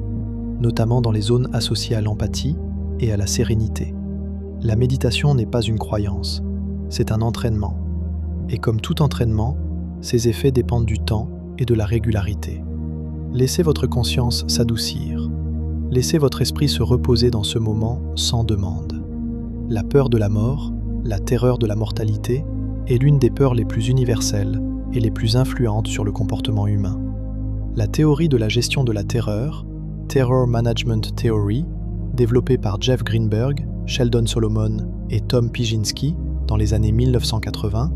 notamment dans les zones associées à l'empathie et à la sérénité. La méditation n'est pas une croyance, c'est un entraînement. Et comme tout entraînement, ses effets dépendent du temps et de la régularité. Laissez votre conscience s'adoucir. Laissez votre esprit se reposer dans ce moment sans demande. La peur de la mort, la terreur de la mortalité, est l'une des peurs les plus universelles et les plus influentes sur le comportement humain. La théorie de la gestion de la terreur, Terror Management Theory, développée par Jeff Greenberg, Sheldon Solomon et Tom Pijinski dans les années 1980,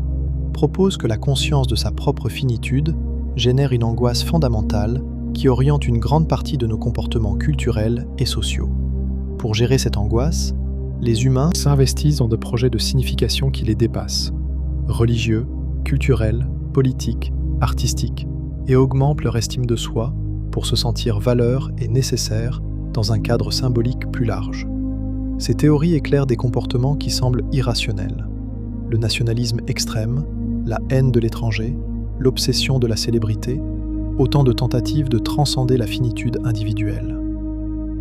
propose que la conscience de sa propre finitude génère une angoisse fondamentale qui oriente une grande partie de nos comportements culturels et sociaux. Pour gérer cette angoisse, les humains s'investissent dans des projets de signification qui les dépassent, religieux, culturels, politiques, artistiques, et augmentent leur estime de soi pour se sentir valeur et nécessaire dans un cadre symbolique plus large. Ces théories éclairent des comportements qui semblent irrationnels. Le nationalisme extrême, la haine de l'étranger, l'obsession de la célébrité, autant de tentatives de transcender la finitude individuelle.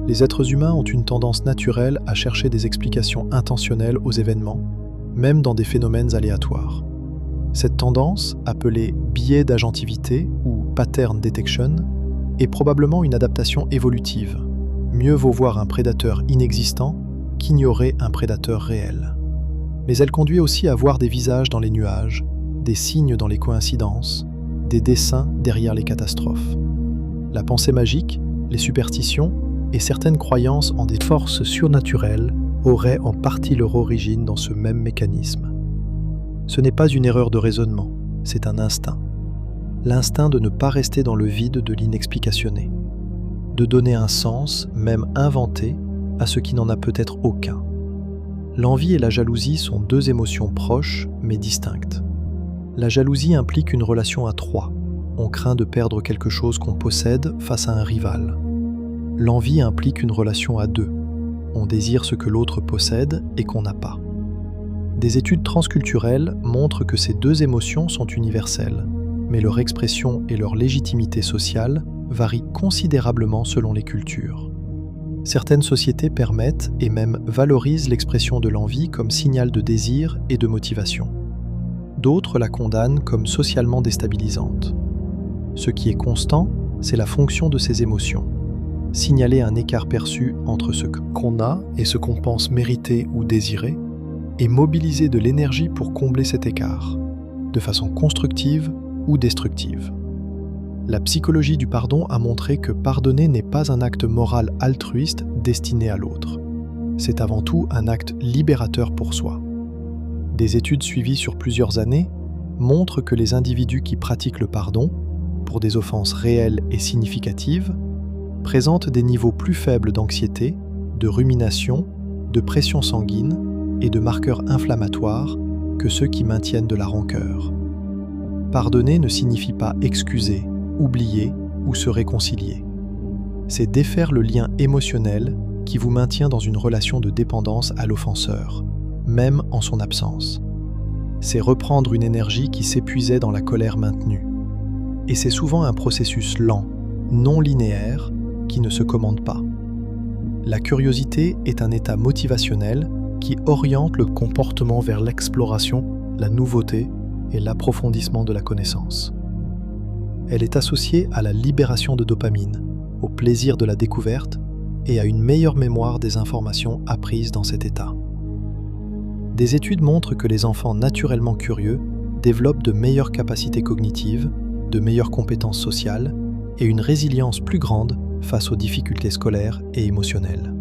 Les êtres humains ont une tendance naturelle à chercher des explications intentionnelles aux événements, même dans des phénomènes aléatoires. Cette tendance, appelée biais d'agentivité ou pattern detection, est probablement une adaptation évolutive. Mieux vaut voir un prédateur inexistant qu'ignorer un prédateur réel. Mais elle conduit aussi à voir des visages dans les nuages, des signes dans les coïncidences, des dessins derrière les catastrophes. La pensée magique, les superstitions et certaines croyances en des forces surnaturelles auraient en partie leur origine dans ce même mécanisme. Ce n'est pas une erreur de raisonnement, c'est un instinct. L'instinct de ne pas rester dans le vide de l'inexplicationné, de donner un sens, même inventé, à ce qui n'en a peut-être aucun. L'envie et la jalousie sont deux émotions proches mais distinctes. La jalousie implique une relation à trois. On craint de perdre quelque chose qu'on possède face à un rival. L'envie implique une relation à deux. On désire ce que l'autre possède et qu'on n'a pas. Des études transculturelles montrent que ces deux émotions sont universelles, mais leur expression et leur légitimité sociale varient considérablement selon les cultures. Certaines sociétés permettent et même valorisent l'expression de l'envie comme signal de désir et de motivation. D'autres la condamnent comme socialement déstabilisante. Ce qui est constant, c'est la fonction de ces émotions. Signaler un écart perçu entre ce qu'on a et ce qu'on pense mériter ou désirer, et mobiliser de l'énergie pour combler cet écart, de façon constructive ou destructive. La psychologie du pardon a montré que pardonner n'est pas un acte moral altruiste destiné à l'autre. C'est avant tout un acte libérateur pour soi. Des études suivies sur plusieurs années montrent que les individus qui pratiquent le pardon, pour des offenses réelles et significatives, présentent des niveaux plus faibles d'anxiété, de rumination, de pression sanguine et de marqueurs inflammatoires que ceux qui maintiennent de la rancœur. Pardonner ne signifie pas excuser, oublier ou se réconcilier. C'est défaire le lien émotionnel qui vous maintient dans une relation de dépendance à l'offenseur, même en son absence. C'est reprendre une énergie qui s'épuisait dans la colère maintenue. Et c'est souvent un processus lent, non linéaire, qui ne se commande pas. La curiosité est un état motivationnel qui oriente le comportement vers l'exploration, la nouveauté et l'approfondissement de la connaissance. Elle est associée à la libération de dopamine, au plaisir de la découverte et à une meilleure mémoire des informations apprises dans cet état. Des études montrent que les enfants naturellement curieux développent de meilleures capacités cognitives, de meilleures compétences sociales et une résilience plus grande face aux difficultés scolaires et émotionnelles.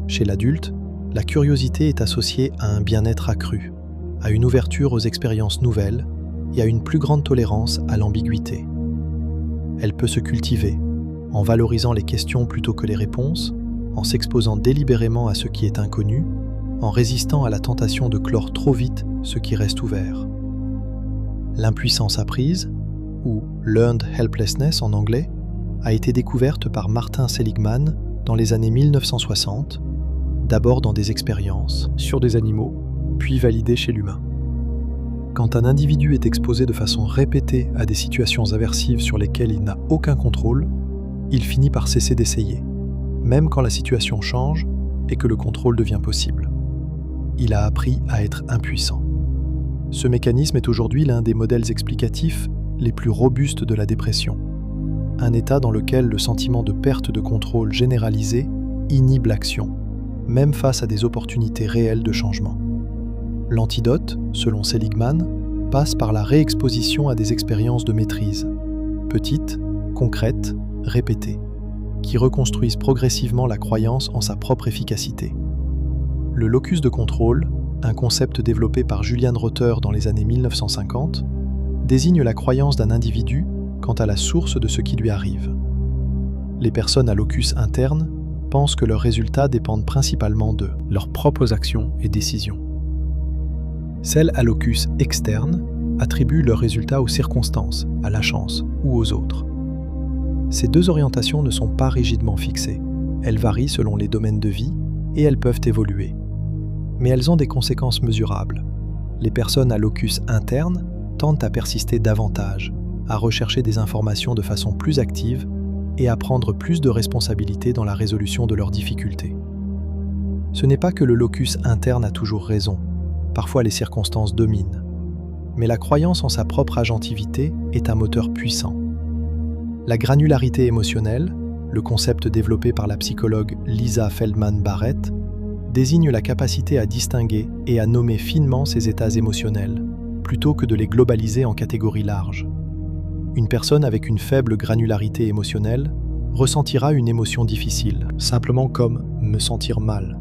Chez l'adulte, la curiosité est associée à un bien-être accru, à une ouverture aux expériences nouvelles et à une plus grande tolérance à l'ambiguïté. Elle peut se cultiver en valorisant les questions plutôt que les réponses, en s'exposant délibérément à ce qui est inconnu, en résistant à la tentation de clore trop vite ce qui reste ouvert. L'impuissance apprise, ou Learned Helplessness en anglais, a été découverte par Martin Seligman dans les années 1960, d'abord dans des expériences sur des animaux, puis validée chez l'humain. Quand un individu est exposé de façon répétée à des situations aversives sur lesquelles il n'a aucun contrôle, il finit par cesser d'essayer, même quand la situation change et que le contrôle devient possible. Il a appris à être impuissant. Ce mécanisme est aujourd'hui l'un des modèles explicatifs les plus robustes de la dépression. Un état dans lequel le sentiment de perte de contrôle généralisé inhibe l'action, même face à des opportunités réelles de changement. L'antidote, selon Seligman, passe par la réexposition à des expériences de maîtrise, petites, concrètes, répétées, qui reconstruisent progressivement la croyance en sa propre efficacité. Le locus de contrôle, un concept développé par Julian Rother dans les années 1950, désigne la croyance d'un individu quant à la source de ce qui lui arrive. Les personnes à locus interne pensent que leurs résultats dépendent principalement de leurs propres actions et décisions. Celles à locus externe attribuent leurs résultats aux circonstances, à la chance ou aux autres. Ces deux orientations ne sont pas rigidement fixées. Elles varient selon les domaines de vie et elles peuvent évoluer. Mais elles ont des conséquences mesurables. Les personnes à locus interne tendent à persister davantage, à rechercher des informations de façon plus active et à prendre plus de responsabilités dans la résolution de leurs difficultés. Ce n'est pas que le locus interne a toujours raison. Parfois les circonstances dominent. Mais la croyance en sa propre agentivité est un moteur puissant. La granularité émotionnelle, le concept développé par la psychologue Lisa Feldman Barrett, désigne la capacité à distinguer et à nommer finement ses états émotionnels, plutôt que de les globaliser en catégories larges. Une personne avec une faible granularité émotionnelle ressentira une émotion difficile, simplement comme « me sentir mal ».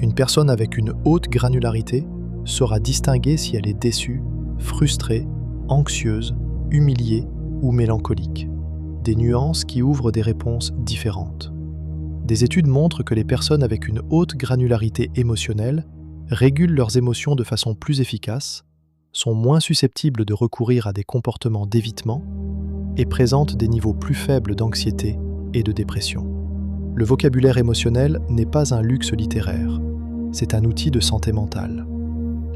Une personne avec une haute granularité saura distinguer si elle est déçue, frustrée, anxieuse, humiliée ou mélancolique. Des nuances qui ouvrent des réponses différentes. Des études montrent que les personnes avec une haute granularité émotionnelle régulent leurs émotions de façon plus efficace, sont moins susceptibles de recourir à des comportements d'évitement et présentent des niveaux plus faibles d'anxiété et de dépression. Le vocabulaire émotionnel n'est pas un luxe littéraire, c'est un outil de santé mentale.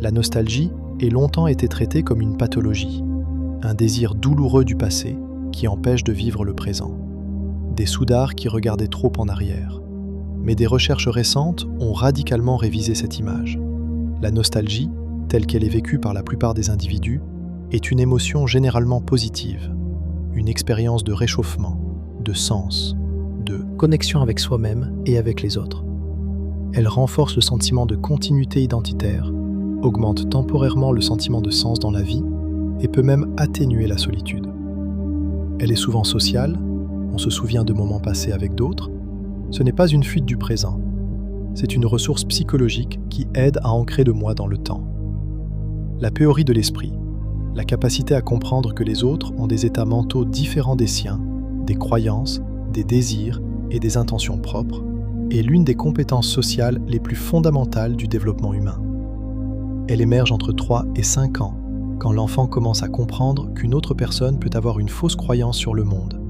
La nostalgie a longtemps été traitée comme une pathologie, un désir douloureux du passé qui empêche de vivre le présent. Des soudards qui regardaient trop en arrière. Mais des recherches récentes ont radicalement révisé cette image. La nostalgie, telle qu'elle est vécue par la plupart des individus, est une émotion généralement positive, une expérience de réchauffement, de sens, de connexion avec soi-même et avec les autres. Elle renforce le sentiment de continuité identitaire, augmente temporairement le sentiment de sens dans la vie et peut même atténuer la solitude. Elle est souvent sociale, on se souvient de moments passés avec d'autres. Ce n'est pas une fuite du présent, c'est une ressource psychologique qui aide à ancrer le moi dans le temps. La théorie de l'esprit, la capacité à comprendre que les autres ont des états mentaux différents des siens, des croyances, des désirs et des intentions propres, est l'une des compétences sociales les plus fondamentales du développement humain. Elle émerge entre 3 et 5 ans, quand l'enfant commence à comprendre qu'une autre personne peut avoir une fausse croyance sur le monde,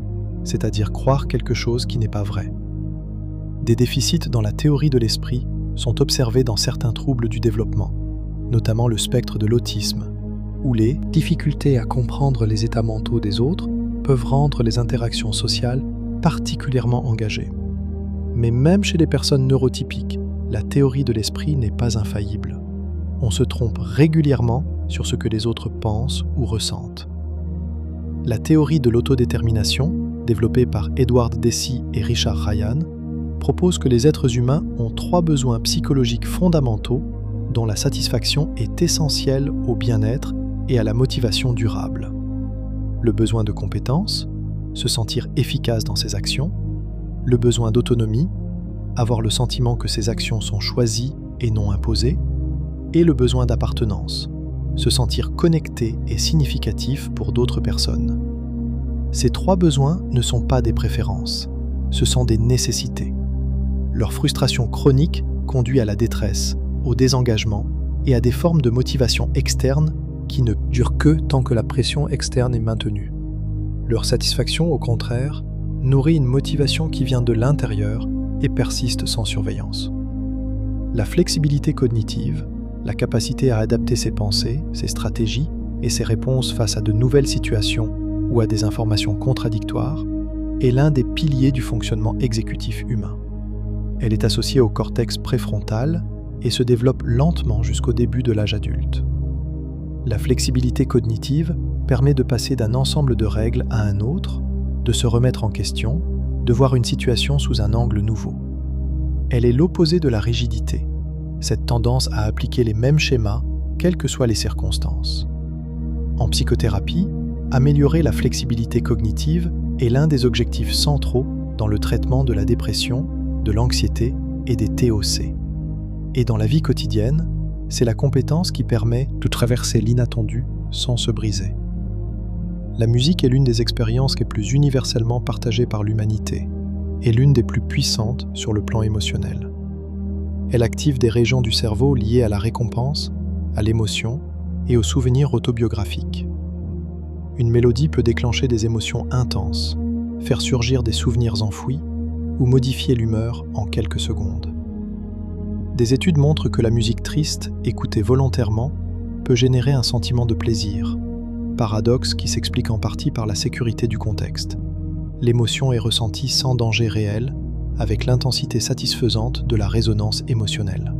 c'est-à-dire croire quelque chose qui n'est pas vrai. Des déficits dans la théorie de l'esprit sont observés dans certains troubles du développement, notamment le spectre de l'autisme, où les difficultés à comprendre les états mentaux des autres peuvent rendre les interactions sociales particulièrement engagées. Mais même chez les personnes neurotypiques, la théorie de l'esprit n'est pas infaillible. On se trompe régulièrement sur ce que les autres pensent ou ressentent. La théorie de l'autodétermination, développée par Edward Deci et Richard Ryan, propose que les êtres humains ont 3 besoins psychologiques fondamentaux dont la satisfaction est essentielle au bien-être et à la motivation durable. Le besoin de compétence, se sentir efficace dans ses actions, le besoin d'autonomie, avoir le sentiment que ses actions sont choisies et non imposées, et le besoin d'appartenance, se sentir connecté et significatif pour d'autres personnes. Ces 3 besoins ne sont pas des préférences, ce sont des nécessités. Leur frustration chronique conduit à la détresse, au désengagement et à des formes de motivation externe qui ne durent que tant que la pression externe est maintenue. Leur satisfaction, au contraire, nourrit une motivation qui vient de l'intérieur et persiste sans surveillance. La flexibilité cognitive, la capacité à adapter ses pensées, ses stratégies et ses réponses face à de nouvelles situations ou à des informations contradictoires, est l'un des piliers du fonctionnement exécutif humain. Elle est associée au cortex préfrontal et se développe lentement jusqu'au début de l'âge adulte. La flexibilité cognitive permet de passer d'un ensemble de règles à un autre, de se remettre en question, de voir une situation sous un angle nouveau. Elle est l'opposé de la rigidité, cette tendance à appliquer les mêmes schémas, quelles que soient les circonstances. En psychothérapie, améliorer la flexibilité cognitive est l'un des objectifs centraux dans le traitement de la dépression, de l'anxiété et des TOC. Et dans la vie quotidienne, c'est la compétence qui permet de traverser l'inattendu sans se briser. La musique est l'une des expériences les plus universellement partagées par l'humanité et l'une des plus puissantes sur le plan émotionnel. Elle active des régions du cerveau liées à la récompense, à l'émotion et aux souvenirs autobiographiques. Une mélodie peut déclencher des émotions intenses, faire surgir des souvenirs enfouis ou modifier l'humeur en quelques secondes. Des études montrent que la musique triste, écoutée volontairement, peut générer un sentiment de plaisir, paradoxe qui s'explique en partie par la sécurité du contexte. L'émotion est ressentie sans danger réel, avec l'intensité satisfaisante de la résonance émotionnelle.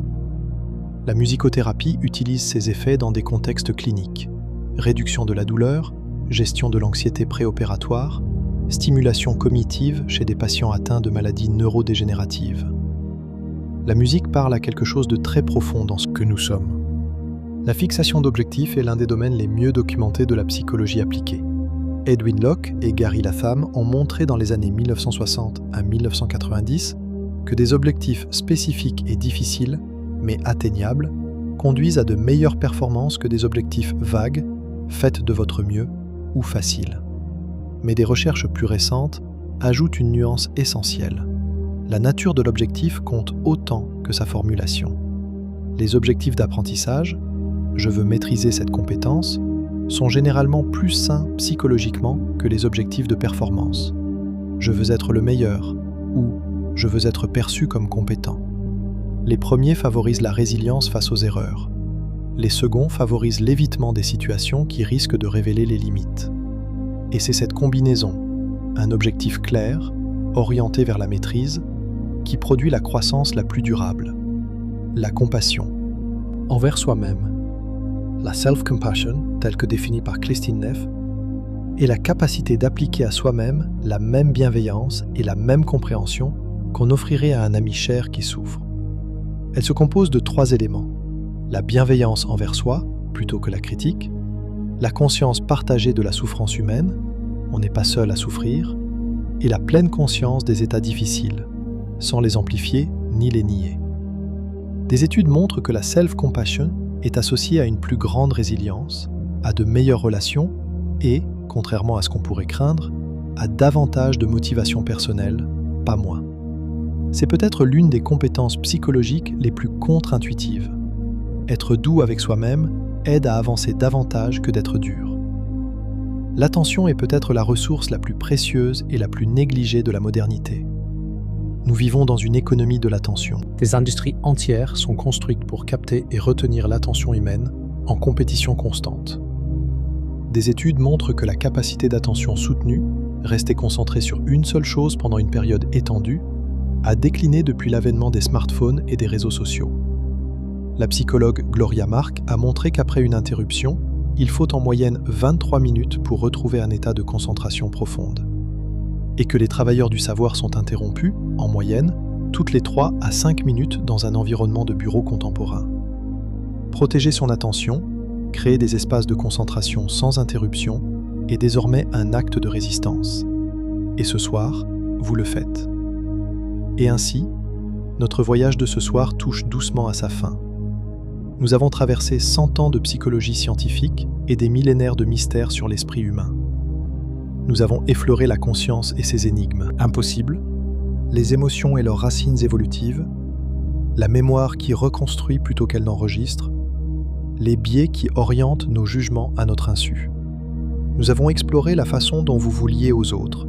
La musicothérapie utilise ces effets dans des contextes cliniques: réduction de la douleur, gestion de l'anxiété préopératoire, stimulation cognitive chez des patients atteints de maladies neurodégénératives. La musique parle à quelque chose de très profond dans ce que nous sommes. La fixation d'objectifs est l'un des domaines les mieux documentés de la psychologie appliquée. Edwin Locke et Gary Latham ont montré dans les années 1960 à 1990 que des objectifs spécifiques et difficiles, mais atteignables, conduisent à de meilleures performances que des objectifs vagues, faites de votre mieux ou faciles. Mais des recherches plus récentes ajoutent une nuance essentielle. La nature de l'objectif compte autant que sa formulation. Les objectifs d'apprentissage, je veux maîtriser cette compétence, sont généralement plus sains psychologiquement que les objectifs de performance. Je veux être le meilleur ou je veux être perçu comme compétent. Les premiers favorisent la résilience face aux erreurs. Les seconds favorisent l'évitement des situations qui risquent de révéler les limites. Et c'est cette combinaison, un objectif clair, orienté vers la maîtrise, qui produit la croissance la plus durable. La compassion envers soi-même. La self-compassion, telle que définie par Kristin Neff, est la capacité d'appliquer à soi-même la même bienveillance et la même compréhension qu'on offrirait à un ami cher qui souffre. Elle se compose de 3 éléments: la bienveillance envers soi, plutôt que la critique, la conscience partagée de la souffrance humaine, on n'est pas seul à souffrir, et la pleine conscience des états difficiles, sans les amplifier ni les nier. Des études montrent que la self-compassion est associée à une plus grande résilience, à de meilleures relations et, contrairement à ce qu'on pourrait craindre, à davantage de motivation personnelle, pas moins. C'est peut-être l'une des compétences psychologiques les plus contre-intuitives. Être doux avec soi-même aide à avancer davantage que d'être dur. L'attention est peut-être la ressource la plus précieuse et la plus négligée de la modernité. Nous vivons dans une économie de l'attention. Des industries entières sont construites pour capter et retenir l'attention humaine en compétition constante. Des études montrent que la capacité d'attention soutenue, rester concentrée sur une seule chose pendant une période étendue, a décliné depuis l'avènement des smartphones et des réseaux sociaux. La psychologue Gloria Mark a montré qu'après une interruption, il faut en moyenne 23 minutes pour retrouver un état de concentration profonde. Et que les travailleurs du savoir sont interrompus, en moyenne, toutes les 3 à 5 minutes dans un environnement de bureau contemporain. Protéger son attention, créer des espaces de concentration sans interruption est désormais un acte de résistance. Et ce soir, vous le faites. Et ainsi, notre voyage de ce soir touche doucement à sa fin. Nous avons traversé 100 ans de psychologie scientifique et des millénaires de mystères sur l'esprit humain. Nous avons effleuré la conscience et ses énigmes impossibles, les émotions et leurs racines évolutives, la mémoire qui reconstruit plutôt qu'elle n'enregistre, les biais qui orientent nos jugements à notre insu. Nous avons exploré la façon dont vous vous liez aux autres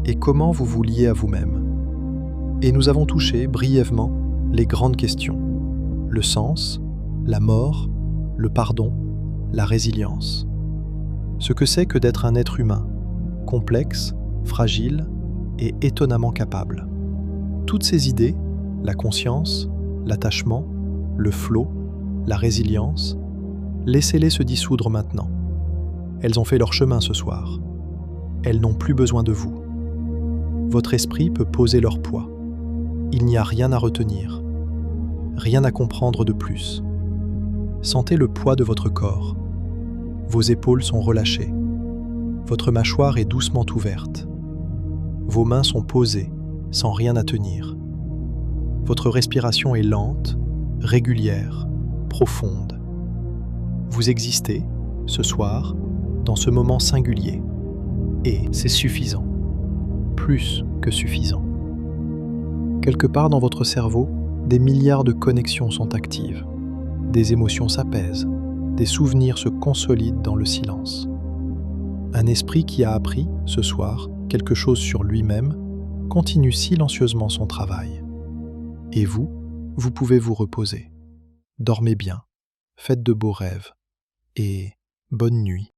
et comment vous vous liez à vous-même. Et nous avons touché brièvement les grandes questions: le sens, la mort, le pardon, la résilience. Ce que c'est que d'être un être humain, complexe, fragile et étonnamment capable. Toutes ces idées, la conscience, l'attachement, le flot, la résilience, laissez-les se dissoudre maintenant. Elles ont fait leur chemin ce soir. Elles n'ont plus besoin de vous. Votre esprit peut poser leur poids. Il n'y a rien à retenir, rien à comprendre de plus. Sentez le poids de votre corps. Vos épaules sont relâchées. Votre mâchoire est doucement ouverte. Vos mains sont posées, sans rien à tenir. Votre respiration est lente, régulière, profonde. Vous existez, ce soir, dans ce moment singulier. Et c'est suffisant. Plus que suffisant. Quelque part dans votre cerveau, des milliards de connexions sont actives. Des émotions s'apaisent, des souvenirs se consolident dans le silence. Un esprit qui a appris, ce soir, quelque chose sur lui-même, continue silencieusement son travail. Et vous, vous pouvez vous reposer. Dormez bien, faites de beaux rêves, et bonne nuit.